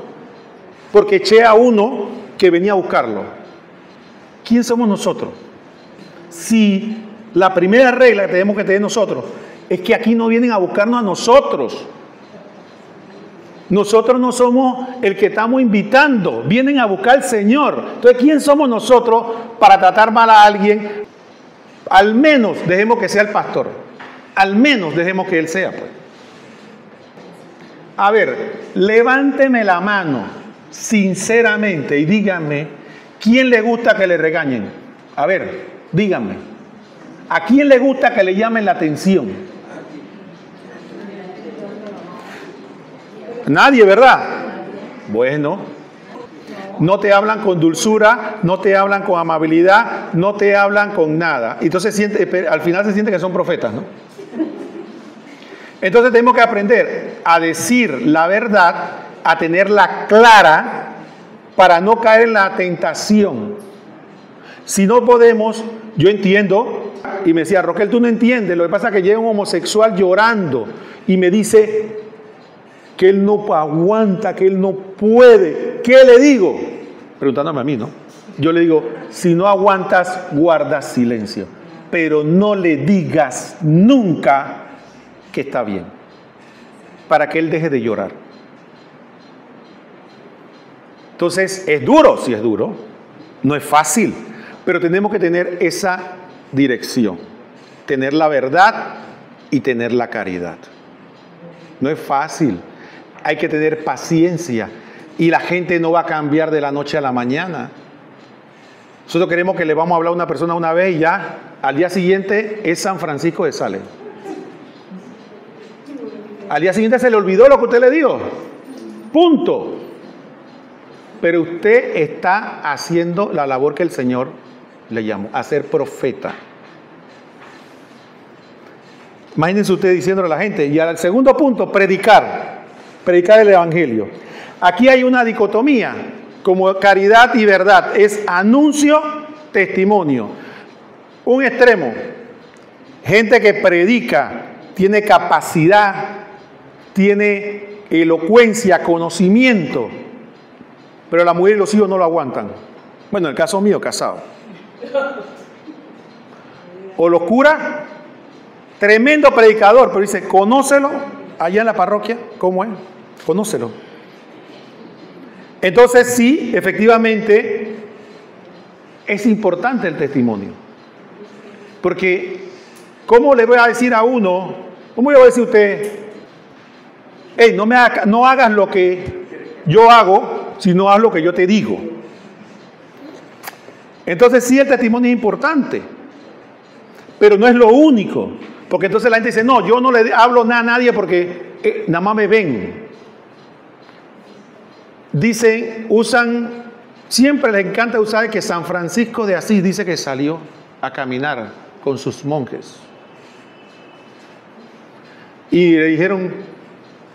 [SPEAKER 1] porque eché a uno que venía a buscarlo. ¿Quién somos nosotros? Si la primera regla que tenemos que tener nosotros es que aquí no vienen a buscarnos a nosotros. Nosotros no somos el que estamos invitando, vienen a buscar al Señor. Entonces, ¿quién somos nosotros para tratar mal a alguien? Al menos dejemos que sea el pastor. Al menos dejemos que él sea, pues. A ver, levánteme la mano sinceramente y díganme, ¿quién le gusta que le regañen? A ver, díganme. ¿A quién le gusta que le llamen la atención? Nadie, ¿verdad? Bueno, no te hablan con dulzura, no te hablan con amabilidad, no te hablan con nada. Entonces al final se siente que son profetas, ¿no? Entonces tenemos que aprender a decir la verdad, a tenerla clara para no caer en la tentación. Si no podemos, yo entiendo, y me decía, Roquel, tú no entiendes, lo que pasa es que llega un homosexual llorando y me dice que él no aguanta, que él no puede. ¿Qué le digo? Preguntándome a mí, ¿no? Yo le digo, si no aguantas, guarda silencio, pero no le digas nunca que está bien, para que él deje de llorar. Entonces, ¿es duro? Sí, es duro. No es fácil, pero tenemos que tener esa dirección, tener la verdad y tener la caridad. No es fácil. Hay que tener paciencia y la gente no va a cambiar de la noche a la mañana. Nosotros queremos que le vamos a hablar a una persona una vez y ya al día siguiente es San Francisco de Sales. Al día siguiente se le olvidó lo que usted le dijo. Punto. Pero usted está haciendo la labor que el Señor le llamó, a ser profeta. Imagínense usted diciéndole a la gente. Y al segundo punto, predicar el Evangelio. Aquí hay una dicotomía, como caridad y verdad, es anuncio, testimonio. Un extremo, gente que predica, tiene capacidad, tiene elocuencia, conocimiento, pero la mujer y los hijos no lo aguantan. Bueno, en el caso mío, casado. O los curas, tremendo predicador, pero dice, conócelo allá en la parroquia, ¿cómo es? Conócelo. Entonces sí, efectivamente, es importante el testimonio. Porque, ¿cómo le voy a decir a uno? ¿Cómo le voy a decir a usted? Hey, no hagas lo que yo hago, sino haz lo que yo te digo. Entonces sí, el testimonio es importante, pero no es lo único. Porque entonces la gente dice, no, yo no le hablo nada a nadie porque nada más me ven. Dicen, siempre les encanta usar que San Francisco de Asís dice que salió a caminar con sus monjes. Y le dijeron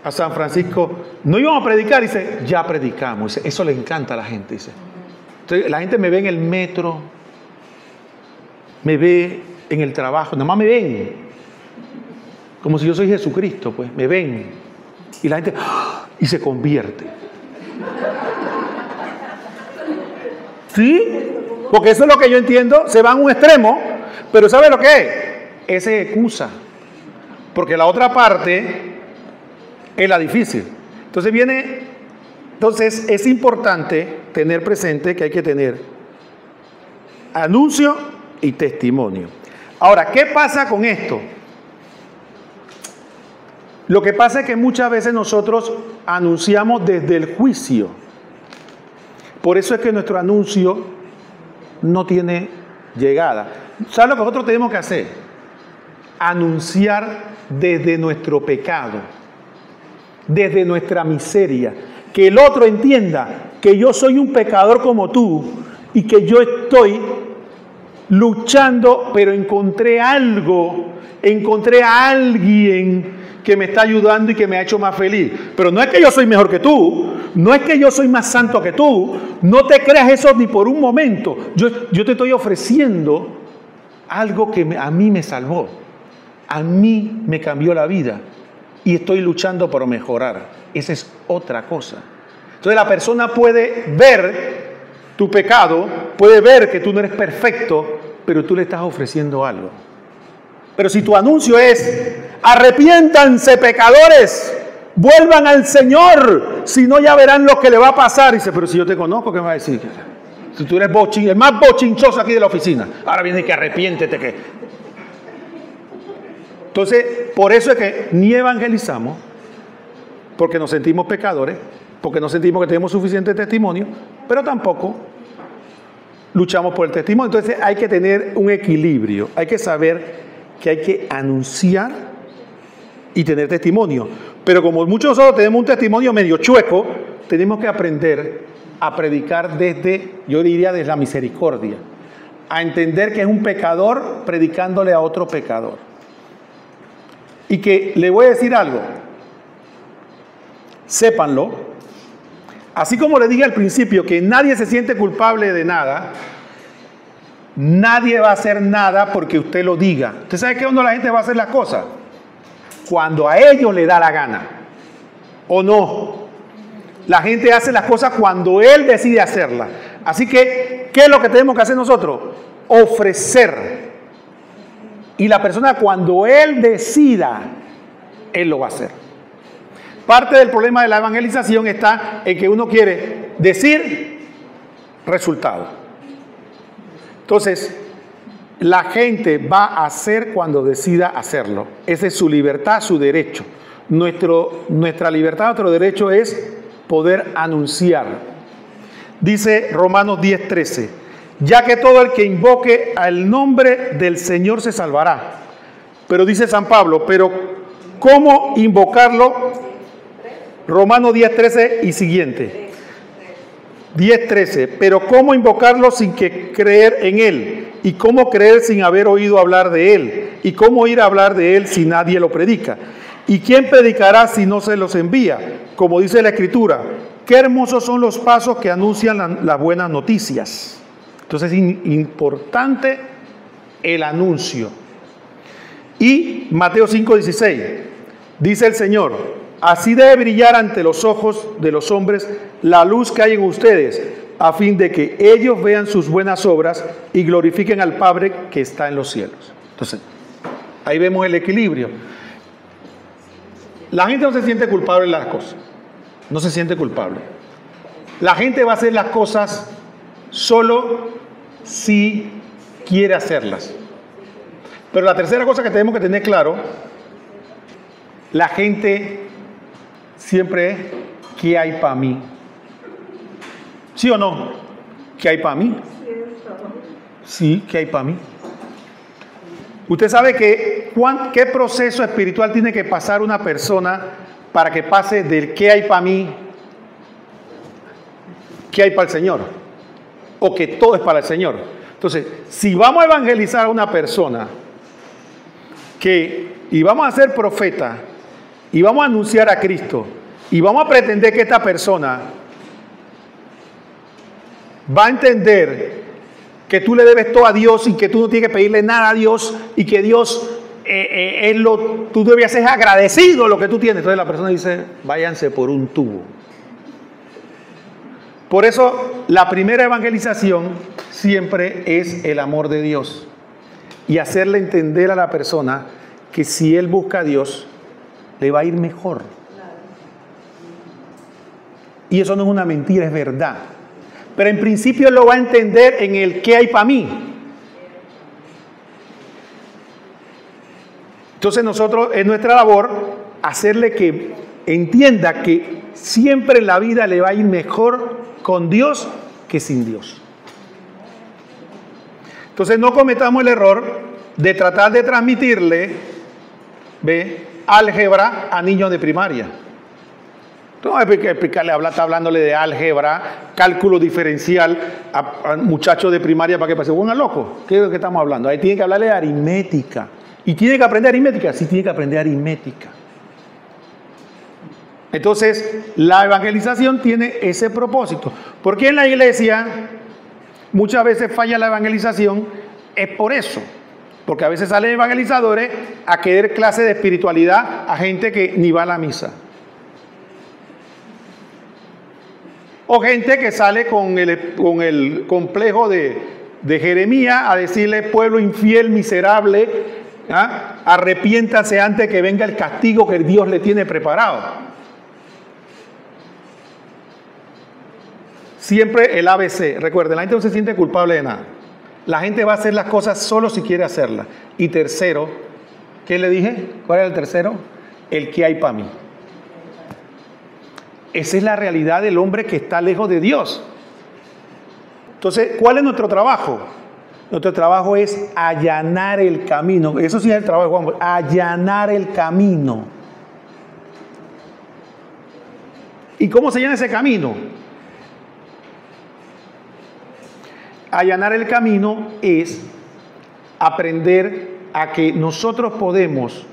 [SPEAKER 1] a San Francisco, no íbamos a predicar, dice, ya predicamos. Dice, eso le encanta a la gente, dice. Entonces, la gente me ve en el metro, me ve en el trabajo, nada más me ven. Como si yo soy Jesucristo, pues, me ven. Y la gente, ¡ah!, y se convierte. ¿Sí? Porque eso es lo que yo entiendo, se va a un extremo, pero ¿sabe lo que es? Esa es excusa. Porque la otra parte es la difícil. Entonces es importante tener presente que hay que tener anuncio y testimonio. Ahora, ¿qué pasa con esto? Lo que pasa es que muchas veces nosotros anunciamos desde el juicio. Por eso es que nuestro anuncio no tiene llegada. ¿Sabes lo que nosotros tenemos que hacer? Anunciar desde nuestro pecado, desde nuestra miseria. Que el otro entienda que yo soy un pecador como tú y que yo estoy luchando, pero encontré a alguien que me está ayudando y que me ha hecho más feliz. Pero no es que yo soy mejor que tú, no es que yo soy más santo que tú, no te creas eso ni por un momento. Yo te estoy ofreciendo algo que a mí me salvó, a mí me cambió la vida y estoy luchando por mejorar. Esa es otra cosa. Entonces la persona puede ver tu pecado, puede ver que tú no eres perfecto, pero tú le estás ofreciendo algo. Pero si tu anuncio es, arrepiéntanse pecadores, vuelvan al Señor, si no ya verán lo que le va a pasar. Y dice, pero si yo te conozco, ¿qué me va a decir? Si tú eres el más bochinchoso aquí de la oficina, ahora viene que arrepiéntete. Que... Entonces, por eso es que ni evangelizamos, porque nos sentimos pecadores, porque no sentimos que tenemos suficiente testimonio, pero tampoco luchamos por el testimonio. Entonces hay que tener un equilibrio, hay que saber que hay que anunciar y tener testimonio. Pero como muchos de nosotros tenemos un testimonio medio chueco, tenemos que aprender a predicar desde, yo diría, desde la misericordia, a entender que es un pecador predicándole a otro pecador. Y que le voy a decir algo, sépanlo, así como le dije al principio que nadie se siente culpable de nada, nadie va a hacer nada porque usted lo diga. ¿Usted sabe qué cuando la gente va a hacer las cosas? Cuando a ellos le da la gana. ¿O no? La gente hace las cosas cuando él decide hacerlas. Así que, ¿qué es lo que tenemos que hacer nosotros? Ofrecer. Y la persona cuando él decida, él lo va a hacer. Parte del problema de la evangelización está en que uno quiere decir resultado. Entonces, la gente va a hacer cuando decida hacerlo. Esa es su libertad, su derecho. Nuestra libertad, nuestro derecho es poder anunciar. Dice Romanos 10:13, ya que todo el que invoque al nombre del Señor se salvará. Pero dice San Pablo, pero ¿cómo invocarlo? Romanos 10:13 y siguiente. 10:13, pero ¿cómo invocarlo sin que creer en Él? ¿Y cómo creer sin haber oído hablar de Él? ¿Y cómo ir a hablar de Él si nadie lo predica? ¿Y quién predicará si no se los envía? Como dice la Escritura, qué hermosos son los pasos que anuncian las buenas noticias. Entonces es importante el anuncio. Y Mateo 5:16, dice el Señor, así debe brillar ante los ojos de los hombres la luz que hay en ustedes, a fin de que ellos vean sus buenas obras y glorifiquen al Padre que está en los cielos. Entonces, ahí vemos el equilibrio. La gente no se siente culpable de las cosas. No se siente culpable. La gente va a hacer las cosas solo si quiere hacerlas. Pero la tercera cosa que tenemos que tener claro, la gente siempre es, ¿qué hay para mí? ¿Sí o no? ¿Qué hay para mí? Sí, ¿qué hay para mí? Usted sabe que qué proceso espiritual tiene que pasar una persona para que pase del ¿qué hay para mí? ¿Qué hay para el Señor? O que todo es para el Señor. Entonces, si vamos a evangelizar a una persona y vamos a ser profeta y vamos a anunciar a Cristo y vamos a pretender que esta persona va a entender que tú le debes todo a Dios y que tú no tienes que pedirle nada a Dios y que Dios tú debes ser agradecido lo que tú tienes. Entonces la persona dice, váyanse por un tubo. Por eso la primera evangelización siempre es el amor de Dios y hacerle entender a la persona que si él busca a Dios, le va a ir mejor. Y eso no es una mentira, es verdad. Pero en principio lo va a entender en el ¿qué hay para mí? Entonces nosotros, es nuestra labor hacerle que entienda que siempre en la vida le va a ir mejor con Dios que sin Dios. Entonces no cometamos el error de tratar de transmitirle, álgebra a niños de primaria. No hay que explicarle, está hablándole de álgebra, cálculo diferencial a muchachos de primaria para que pase, bueno, loco, ¿qué es lo que estamos hablando? Ahí tiene que hablarle de aritmética. ¿Y tiene que aprender aritmética? Sí, tiene que aprender aritmética. Entonces, la evangelización tiene ese propósito. ¿Por qué en la iglesia muchas veces falla la evangelización? Es por eso. Porque a veces salen evangelizadores a querer clase de espiritualidad a gente que ni va a la misa. O gente que sale con el complejo de Jeremías a decirle: pueblo infiel, miserable, arrepiéntase antes que venga el castigo que Dios le tiene preparado. Siempre el ABC. Recuerden, la gente no se siente culpable de nada. La gente va a hacer las cosas solo si quiere hacerlas. Y tercero, ¿qué le dije? ¿Cuál era el tercero? El que hay para mí. Esa es la realidad del hombre que está lejos de Dios. Entonces, ¿cuál es nuestro trabajo? Nuestro trabajo es allanar el camino. Eso sí es el trabajo de Juan. Allanar el camino. ¿Y cómo se allana ese camino? Allanar el camino es aprender a que nosotros podemos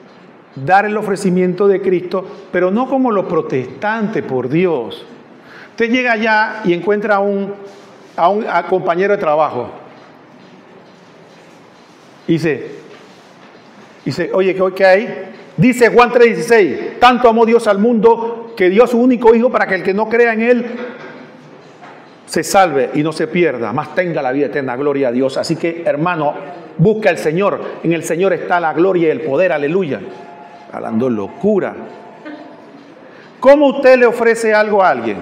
[SPEAKER 1] dar el ofrecimiento de Cristo, pero no como los protestantes, por Dios. Usted llega allá y encuentra a un compañero de trabajo. Dice, oye, ¿qué hay? Dice Juan 3:16, tanto amó Dios al mundo que dio a su único hijo para que el que no crea en él se salve y no se pierda, más tenga la vida eterna. Gloria a Dios. Así que, hermano, busca al Señor. En el Señor está la gloria y el poder. Aleluya. Hablando locura. ¿Cómo usted le ofrece algo a alguien?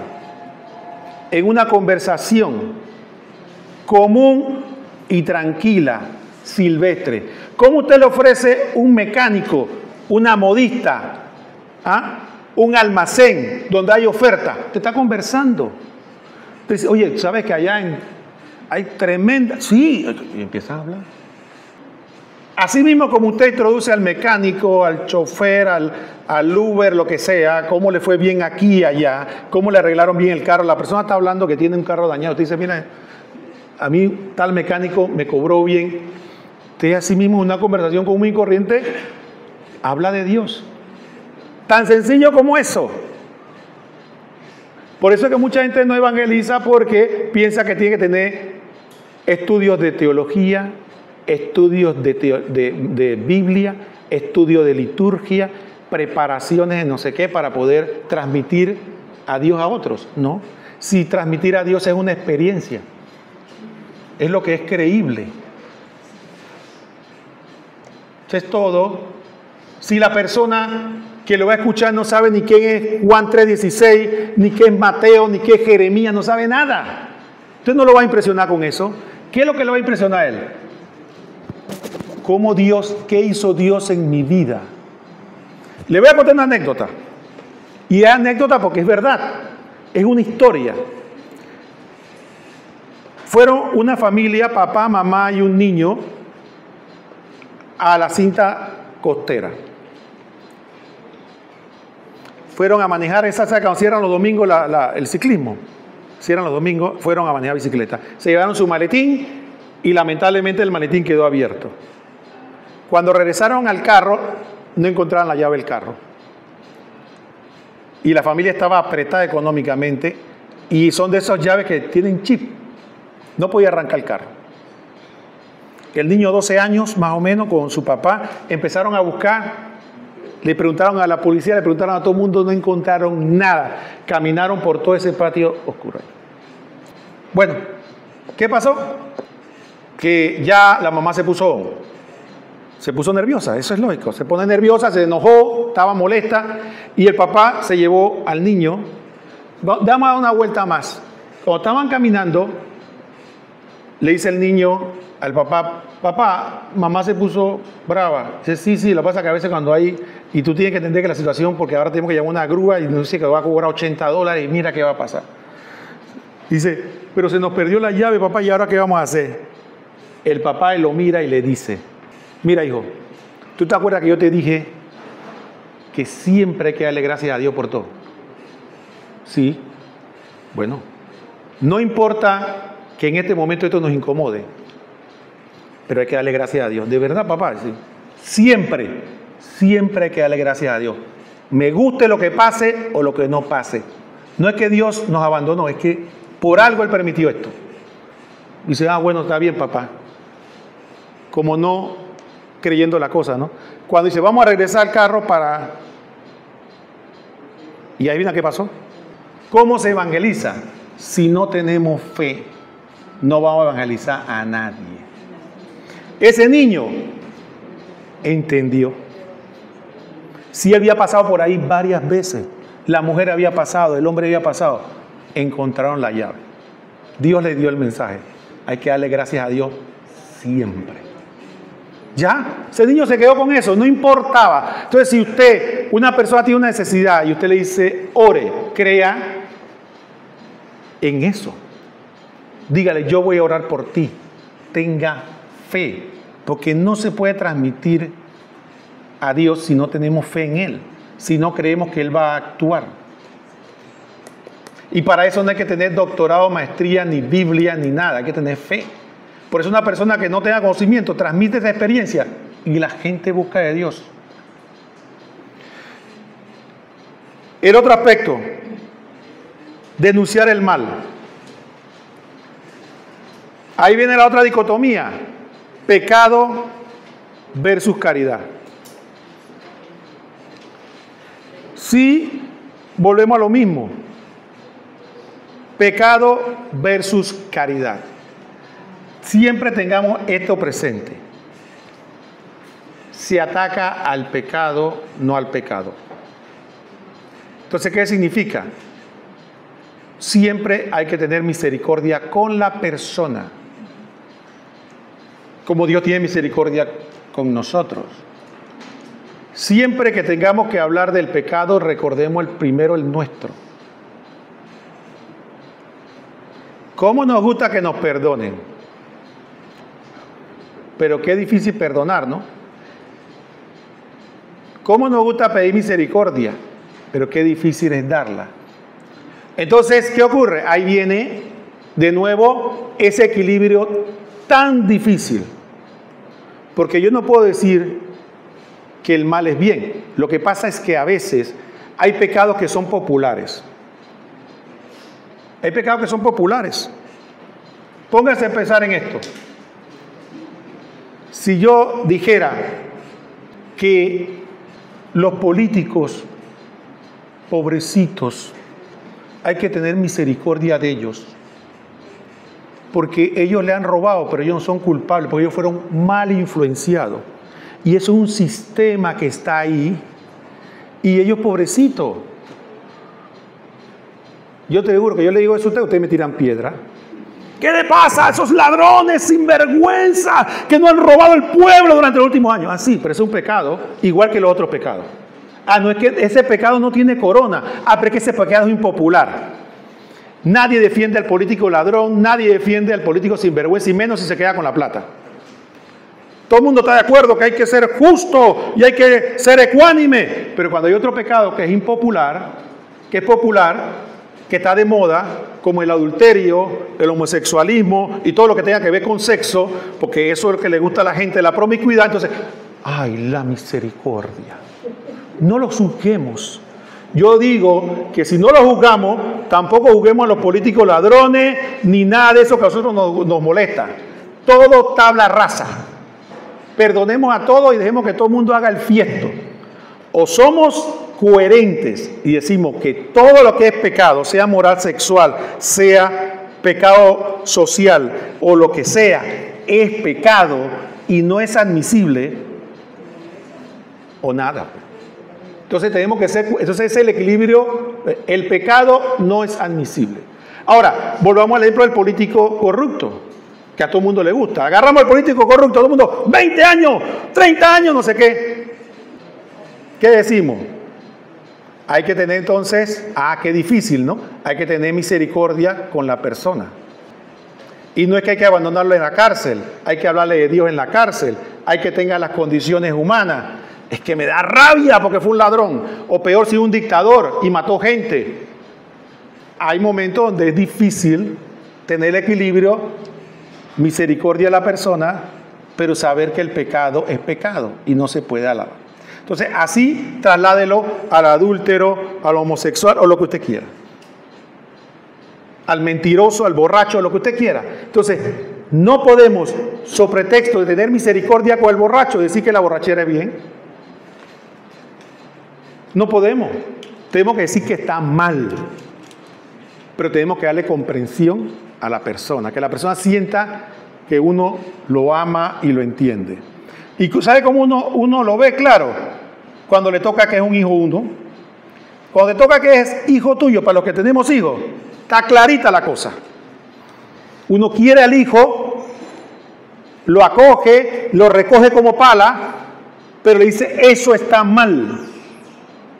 [SPEAKER 1] En una conversación común y tranquila, silvestre. ¿Cómo usted le ofrece un mecánico, una modista, un almacén donde hay oferta? Usted está conversando. Entonces, oye, ¿sabes que allá hay tremenda? Sí, y empieza a hablar. Así mismo como usted introduce al mecánico, al chofer, al Uber, lo que sea, cómo le fue bien aquí y allá, cómo le arreglaron bien el carro. La persona está hablando que tiene un carro dañado. Usted dice: mira, a mí tal mecánico me cobró bien. Usted así mismo en una conversación común y corriente habla de Dios. Tan sencillo como eso. Por eso es que mucha gente no evangeliza, porque piensa que tiene que tener estudios de teología, estudios de Biblia, estudios de liturgia, preparaciones de no sé qué para poder transmitir a Dios a otros. No, si transmitir a Dios es una experiencia, es lo que es creíble. Eso es todo. Si la persona que lo va a escuchar no sabe ni quién es Juan 3:16, ni qué es Mateo, ni qué es Jeremías, no sabe nada, usted no lo va a impresionar con eso. ¿Qué es lo que le va a impresionar a él? ¿Cómo Dios, qué hizo Dios en mi vida? Le voy a contar una anécdota. Y es anécdota porque es verdad, es una historia. Fueron una familia, papá, mamá y un niño, a la cinta costera. Fueron a manejar esa, cuando cierran los domingos el ciclismo. Cierran los domingos, fueron a manejar bicicleta. Se llevaron su maletín y lamentablemente el maletín quedó abierto. Cuando regresaron al carro, no encontraron la llave del carro. Y la familia estaba apretada económicamente, y son de esas llaves que tienen chip. No podía arrancar el carro. El niño, 12 años más o menos, con su papá, empezaron a buscar. Le preguntaron a la policía, le preguntaron a todo el mundo, no encontraron nada. Caminaron por todo ese patio oscuro. Bueno, ¿qué pasó? Que ya la mamá se puso nerviosa, eso es lógico. Se pone nerviosa, se enojó, estaba molesta, y el papá se llevó al niño. Vamos a dar una vuelta más. Cuando estaban caminando, le dice el niño al papá: papá, mamá se puso brava. Dice: sí, lo que pasa es que a veces cuando hay, y tú tienes que entender que la situación, porque ahora tenemos que llevar una grúa y nos dice que va a cobrar $80 y mira qué va a pasar. Dice: pero se nos perdió la llave, papá, ¿y ahora qué vamos a hacer? El papá lo mira y le dice: mira, hijo, ¿tú te acuerdas que yo te dije que siempre hay que darle gracias a Dios por todo? Sí. Bueno, no importa que en este momento esto nos incomode, pero hay que darle gracias a Dios. ¿De verdad, papá? Sí. Siempre hay que darle gracias a Dios. Me guste lo que pase o lo que no pase. No es que Dios nos abandonó, es que por algo Él permitió esto. Dice, bueno, está bien, papá. Como no creyendo la cosa, ¿no? Cuando dice, vamos a regresar al carro para... Y ahí viene qué pasó. ¿Cómo se evangeliza? Si no tenemos fe, no vamos a evangelizar a nadie. Ese niño entendió. Si él había pasado por ahí varias veces, la mujer había pasado, el hombre había pasado, encontraron la llave. Dios le dio el mensaje. Hay que darle gracias a Dios siempre. Ya, ese niño se quedó con eso, no importaba. Entonces, si usted, una persona tiene una necesidad y usted le dice, ore, crea en eso. Dígale, yo voy a orar por ti. Tenga fe, porque no se puede transmitir a Dios si no tenemos fe en Él, si no creemos que Él va a actuar. Y para eso no hay que tener doctorado, maestría, ni Biblia, ni nada, hay que tener fe. Por eso una persona que no tenga conocimiento transmite esa experiencia y la gente busca de Dios. El otro aspecto, denunciar el mal. Ahí viene la otra dicotomía, pecado versus caridad. Si volvemos a lo mismo, pecado versus caridad. Siempre tengamos esto presente. Se ataca al pecado, no al pecado. Entonces, ¿qué significa? Siempre hay que tener misericordia con la persona, como Dios tiene misericordia con nosotros. Siempre que tengamos que hablar del pecado, recordemos primero el nuestro. ¿Cómo nos gusta que nos perdonen? Pero qué difícil perdonar, ¿no? ¿Cómo nos gusta pedir misericordia? Pero qué difícil es darla. Entonces, ¿qué ocurre? Ahí viene de nuevo ese equilibrio tan difícil. Porque yo no puedo decir que el mal es bien. Lo que pasa es que a veces hay pecados que son populares. Hay pecados que son populares. Pónganse a pensar en esto. Si yo dijera que los políticos pobrecitos hay que tener misericordia de ellos, porque ellos le han robado, pero ellos no son culpables, porque ellos fueron mal influenciados. Y eso es un sistema que está ahí, y ellos pobrecitos. Yo te aseguro que yo le digo eso a ustedes me tiran piedra. ¿Qué le pasa a esos ladrones sinvergüenza que no han robado el pueblo durante los últimos años? Ah, sí, pero es un pecado, igual que los otros pecados. Ah, no, es que ese pecado no tiene corona. Ah, pero es que ese pecado es impopular. Nadie defiende al político ladrón, nadie defiende al político sinvergüenza, y menos si se queda con la plata. Todo el mundo está de acuerdo que hay que ser justo y hay que ser ecuánime. Pero cuando hay otro pecado que es impopular, que es popular, que está de moda, como el adulterio, el homosexualismo y todo lo que tenga que ver con sexo, porque eso es lo que le gusta a la gente, la promiscuidad, entonces, ¡ay, la misericordia! No lo juzguemos. Yo digo que si no lo juzgamos, tampoco juzguemos a los políticos ladrones, ni nada de eso que a nosotros nos molesta. Todo tabla rasa. Perdonemos a todos y dejemos que todo el mundo haga el fiesto. O somos coherentes y decimos que todo lo que es pecado, sea moral sexual, sea pecado social o lo que sea, es pecado y no es admisible, o nada. Entonces tenemos que ser, entonces es el equilibrio, el pecado no es admisible. Ahora, volvamos al ejemplo del político corrupto, que a todo el mundo le gusta. Agarramos al político corrupto, todo el mundo, 20 años, 30 años, no sé qué. ¿Qué decimos? Hay que tener entonces, qué difícil, ¿no? Hay que tener misericordia con la persona. Y no es que hay que abandonarlo en la cárcel, hay que hablarle de Dios en la cárcel, hay que tenga las condiciones humanas. Es que me da rabia porque fue un ladrón, o peor si un dictador y mató gente. Hay momentos donde es difícil tener el equilibrio, misericordia a la persona, pero saber que el pecado es pecado y no se puede alabar. Entonces, así trasládelo al adúltero, al homosexual o lo que usted quiera. Al mentiroso, al borracho, lo que usted quiera. Entonces, no podemos, sobre pretexto de tener misericordia con el borracho, decir que la borrachera es bien. No podemos. Tenemos que decir que está mal. Pero tenemos que darle comprensión a la persona, que la persona sienta que uno lo ama y lo entiende. ¿Y sabe cómo uno lo ve claro? Cuando le toca que es un hijo uno. Cuando le toca que es hijo tuyo, para los que tenemos hijos, está clarita la cosa. Uno quiere al hijo, lo acoge, lo recoge como pala, pero le dice, eso está mal.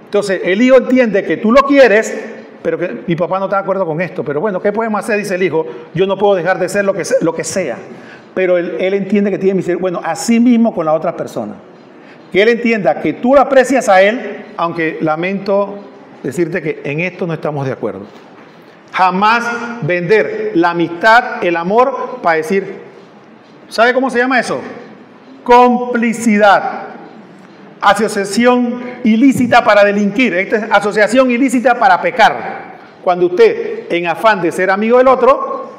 [SPEAKER 1] Entonces, el hijo entiende que tú lo quieres, pero que mi papá no está de acuerdo con esto. Pero bueno, ¿qué podemos hacer? Dice el hijo, yo no puedo dejar de ser lo que sea. Pero él entiende que tiene misericordia. Bueno, así mismo con la otra persona. Que él entienda que tú lo aprecias a él, aunque lamento decirte que en esto no estamos de acuerdo. Jamás vender la amistad, el amor, para decir, ¿sabe cómo se llama eso? Complicidad. Asociación ilícita para delinquir. Esta es asociación ilícita para pecar. Cuando usted, en afán de ser amigo del otro,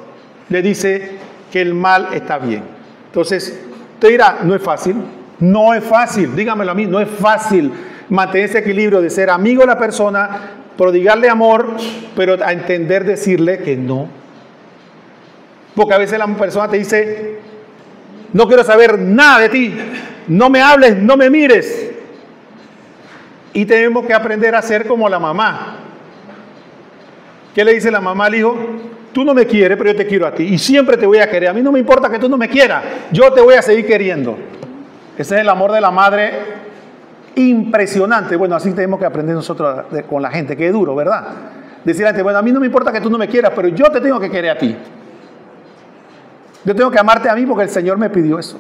[SPEAKER 1] le dice que el mal está bien. Entonces, usted dirá, no es fácil. No es fácil, dígamelo a mí, no es fácil mantener ese equilibrio de ser amigo de la persona, prodigarle amor, pero a entender decirle que no. Porque a veces la persona te dice, no quiero saber nada de ti, no me hables, no me mires. Y tenemos que aprender a ser como la mamá. ¿Qué le dice la mamá al hijo? Tú no me quieres, pero yo te quiero a ti y siempre te voy a querer. A mí no me importa que tú no me quieras, yo te voy a seguir queriendo. Ese es el amor de la madre, impresionante. Bueno, así tenemos que aprender nosotros con la gente, que es duro, ¿verdad? Decir antes, bueno, a mí no me importa que tú no me quieras, pero yo te tengo que querer a ti. Yo tengo que amarte a mí porque el Señor me pidió eso.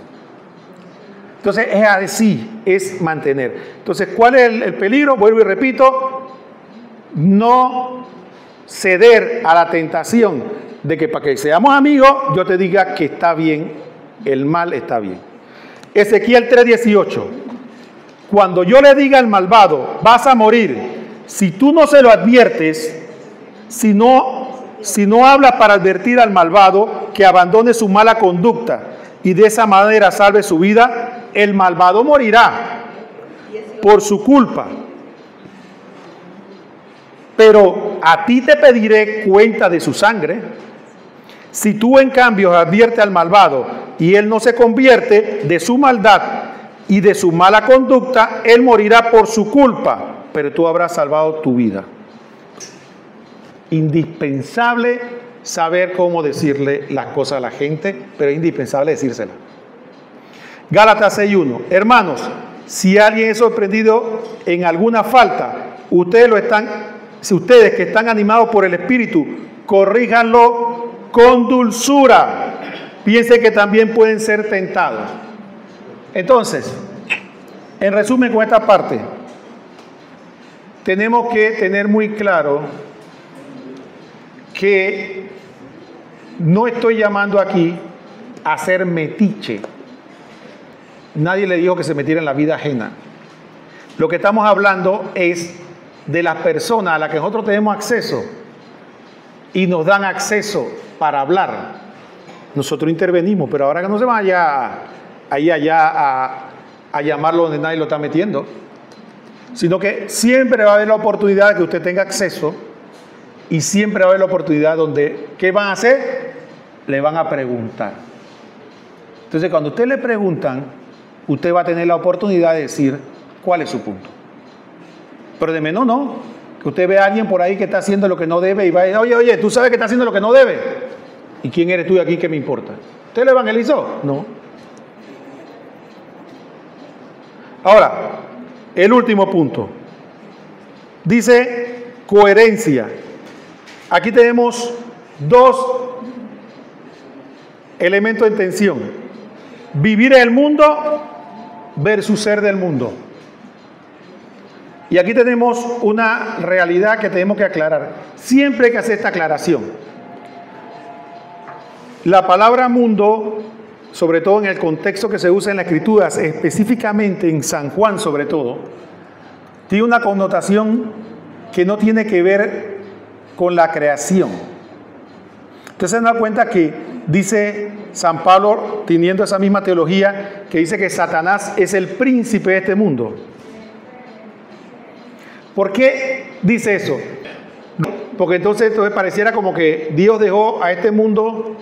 [SPEAKER 1] Entonces, es así, es mantener. Entonces, ¿cuál es el peligro? Vuelvo y repito, no ceder a la tentación de que para que seamos amigos, yo te diga que está bien, el mal está bien. Ezequiel 3:18. Cuando yo le diga al malvado, vas a morir, si tú no se lo adviertes, si no hablas para advertir al malvado que abandone su mala conducta y de esa manera salve su vida, el malvado morirá por su culpa. Pero a ti te pediré cuenta de su sangre. Si tú en cambio adviertes al malvado y él no se convierte de su maldad y de su mala conducta, él morirá por su culpa, pero tú habrás salvado tu vida. Indispensable saber cómo decirle las cosas a la gente, pero es indispensable decírselas. Gálatas 6:1. Hermanos, si alguien es sorprendido en alguna falta, ustedes que están animados por el Espíritu, corríjanlo con dulzura. Piensen que también pueden ser tentados. Entonces, en resumen con esta parte, tenemos que tener muy claro que no estoy llamando aquí a ser metiche. Nadie le dijo que se metiera en la vida ajena. Lo que estamos hablando es de las personas a las que nosotros tenemos acceso y nos dan acceso para hablar. Nosotros intervenimos, pero ahora que no se vaya a llamarlo donde nadie lo está metiendo, sino que siempre va a haber la oportunidad de que usted tenga acceso y siempre va a haber la oportunidad donde, ¿qué van a hacer? Le van a preguntar. Entonces, cuando a usted le preguntan, usted va a tener la oportunidad de decir cuál es su punto. Pero de menos no, que usted ve a alguien por ahí que está haciendo lo que no debe y va a decir, oye, ¿tú sabes que está haciendo lo que no debe? ¿Y quién eres tú de aquí? ¿Qué me importa? ¿Usted lo evangelizó? No. Ahora, el último punto. Dice coherencia. Aquí tenemos dos elementos en tensión. Vivir en el mundo versus ser del mundo. Y aquí tenemos una realidad que tenemos que aclarar. Siempre hay que hacer esta aclaración. La palabra mundo sobre todo en el contexto que se usa en las Escrituras, específicamente en San Juan sobre todo, tiene una connotación que no tiene que ver con la creación. Entonces se dan cuenta que dice San Pablo, teniendo esa misma teología, que dice que Satanás es el príncipe de este mundo. ¿Por qué dice eso? Porque entonces pareciera como que Dios dejó a este mundo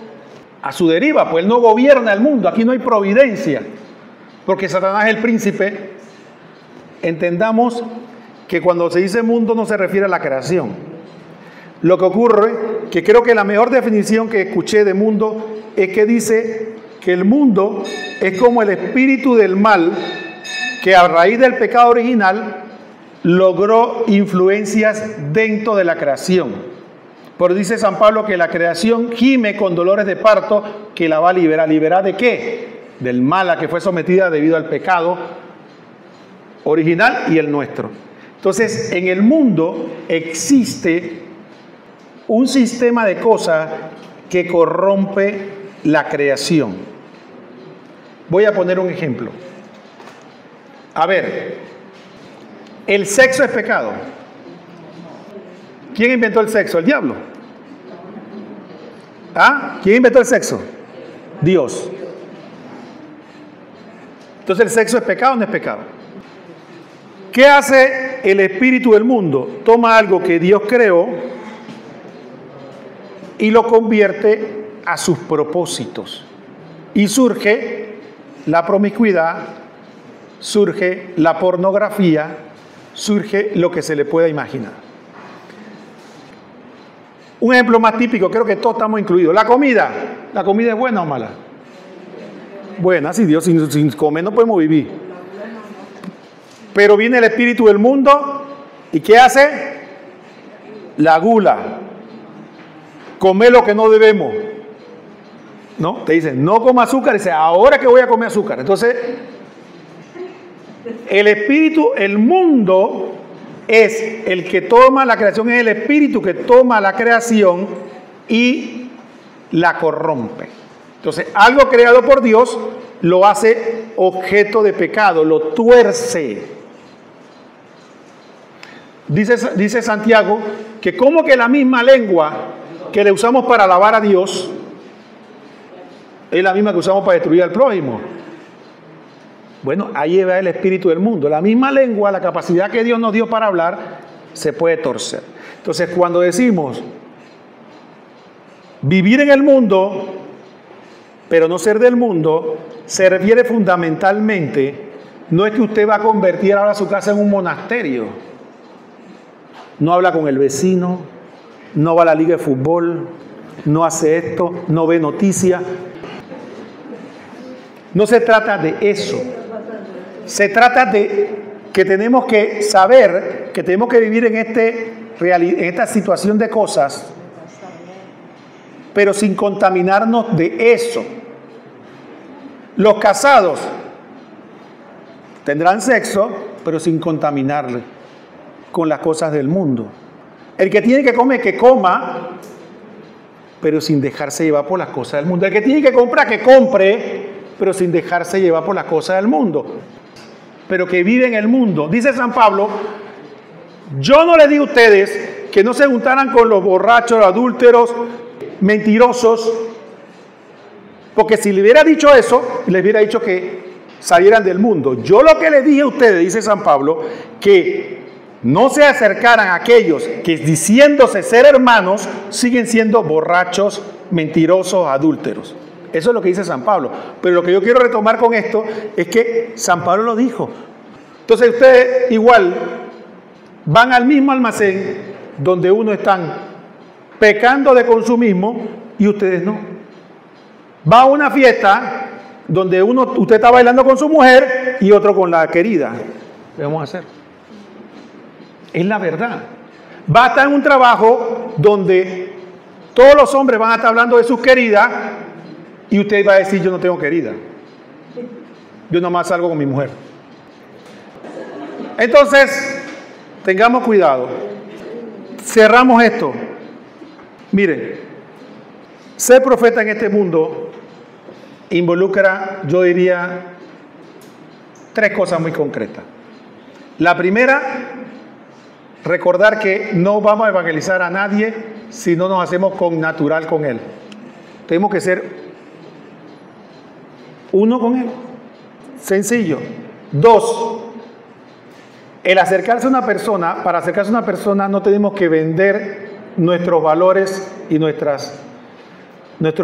[SPEAKER 1] a su deriva, pues Él no gobierna el mundo, aquí no hay providencia, porque Satanás es el príncipe. Entendamos que cuando se dice mundo no se refiere a la creación. Lo que ocurre, que creo que la mejor definición que escuché de mundo es que dice que el mundo es como el espíritu del mal que a raíz del pecado original logró influencias dentro de la creación. Pero dice San Pablo que la creación gime con dolores de parto que la va a liberar. ¿Liberar de qué? Del mal a que fue sometida debido al pecado original y el nuestro. Entonces, en el mundo existe un sistema de cosas que corrompe la creación. Voy a poner un ejemplo. A ver, el sexo es pecado. ¿Quién inventó el sexo? ¿El diablo? ¿Ah? ¿Quién inventó el sexo? Dios. Entonces, ¿el sexo es pecado o no es pecado? ¿Qué hace el espíritu del mundo? Toma algo que Dios creó y lo convierte a sus propósitos. Y surge la promiscuidad, surge la pornografía, surge lo que se le pueda imaginar. Un ejemplo más típico, creo que todos estamos incluidos. La comida. ¿La comida es buena o mala? Buena, sí, Dios, sin comer no podemos vivir. Pero viene el espíritu del mundo y ¿qué hace? La gula. Comer lo que no debemos. ¿No? Te dicen, no coma azúcar. Y dice, ahora que voy a comer azúcar. Entonces, el espíritu, el mundo es el que toma la creación, es el espíritu que toma la creación y la corrompe. Entonces, algo creado por Dios lo hace objeto de pecado, lo tuerce. Dice Santiago que como que la misma lengua que le usamos para alabar a Dios es la misma que usamos para destruir al prójimo. Bueno, ahí va el espíritu del mundo. La misma lengua, la capacidad que Dios nos dio para hablar, se puede torcer. Entonces, cuando decimos vivir en el mundo, pero no ser del mundo, se refiere fundamentalmente, no es que usted va a convertir ahora su casa en un monasterio. No habla con el vecino, no va a la liga de fútbol, no hace esto, no ve noticias. No se trata de eso. Se trata de que tenemos que saber que tenemos que vivir en esta situación de cosas, pero sin contaminarnos de eso. Los casados tendrán sexo, pero sin contaminarle con las cosas del mundo. El que tiene que comer, que coma, pero sin dejarse llevar por las cosas del mundo. El que tiene que comprar, que compre, pero sin dejarse llevar por las cosas del mundo. Pero que vive en el mundo. Dice San Pablo, yo no les digo a ustedes que no se juntaran con los borrachos, los adúlteros, mentirosos, porque si le hubiera dicho eso, les hubiera dicho que salieran del mundo. Yo lo que les dije a ustedes, dice San Pablo, que no se acercaran a aquellos que diciéndose ser hermanos, siguen siendo borrachos, mentirosos, adúlteros. Eso es lo que dice San Pablo. Pero lo que yo quiero retomar con esto es que San Pablo lo dijo. Entonces ustedes igual van al mismo almacén donde uno están pecando de consumismo y ustedes no. Va a una fiesta donde usted está bailando con su mujer y otro con la querida. ¿Qué vamos a hacer? Es la verdad. Va a estar en un trabajo donde todos los hombres van a estar hablando de sus queridas y usted va a decir, yo no tengo querida. Yo nomás salgo con mi mujer. Entonces, tengamos cuidado. Cerramos esto. Miren, ser profeta en este mundo involucra, yo diría, tres cosas muy concretas. La primera, recordar que no vamos a evangelizar a nadie si no nos hacemos con natural con Él. Tenemos que ser uno con Él. Sencillo. Dos, el acercarse a una persona, para acercarse a una persona no tenemos que vender nuestros valores y nuestros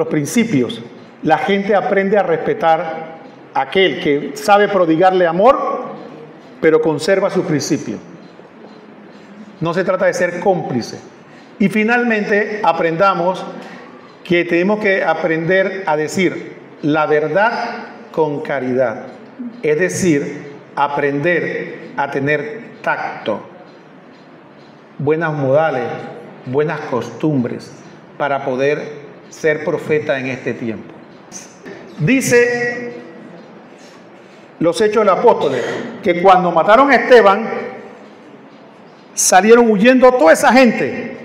[SPEAKER 1] principios. La gente aprende a respetar a aquel que sabe prodigarle amor, pero conserva sus principios. No se trata de ser cómplice. Y finalmente aprendamos que tenemos que aprender a decir la verdad con caridad. Es decir, aprender a tener tacto, buenas modales, buenas costumbres para poder ser profeta en este tiempo. Dice los Hechos de los Apóstoles que cuando mataron a Esteban salieron huyendo toda esa gente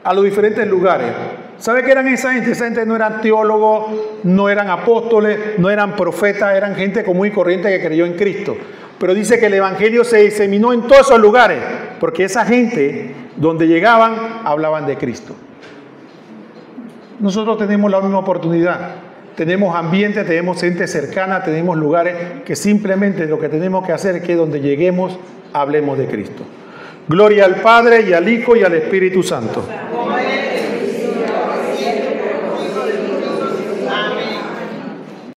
[SPEAKER 1] a los diferentes lugares. ¿Sabe qué eran esa gente? Esa gente no eran teólogos, no eran apóstoles, no eran profetas, eran gente común y corriente que creyó en Cristo. Pero dice que el evangelio se diseminó en todos esos lugares, porque esa gente, donde llegaban, hablaban de Cristo. Nosotros tenemos la misma oportunidad. Tenemos ambiente, tenemos gente cercana, tenemos lugares que simplemente lo que tenemos que hacer es que donde lleguemos, hablemos de Cristo. Gloria al Padre, y al Hijo, y al Espíritu Santo.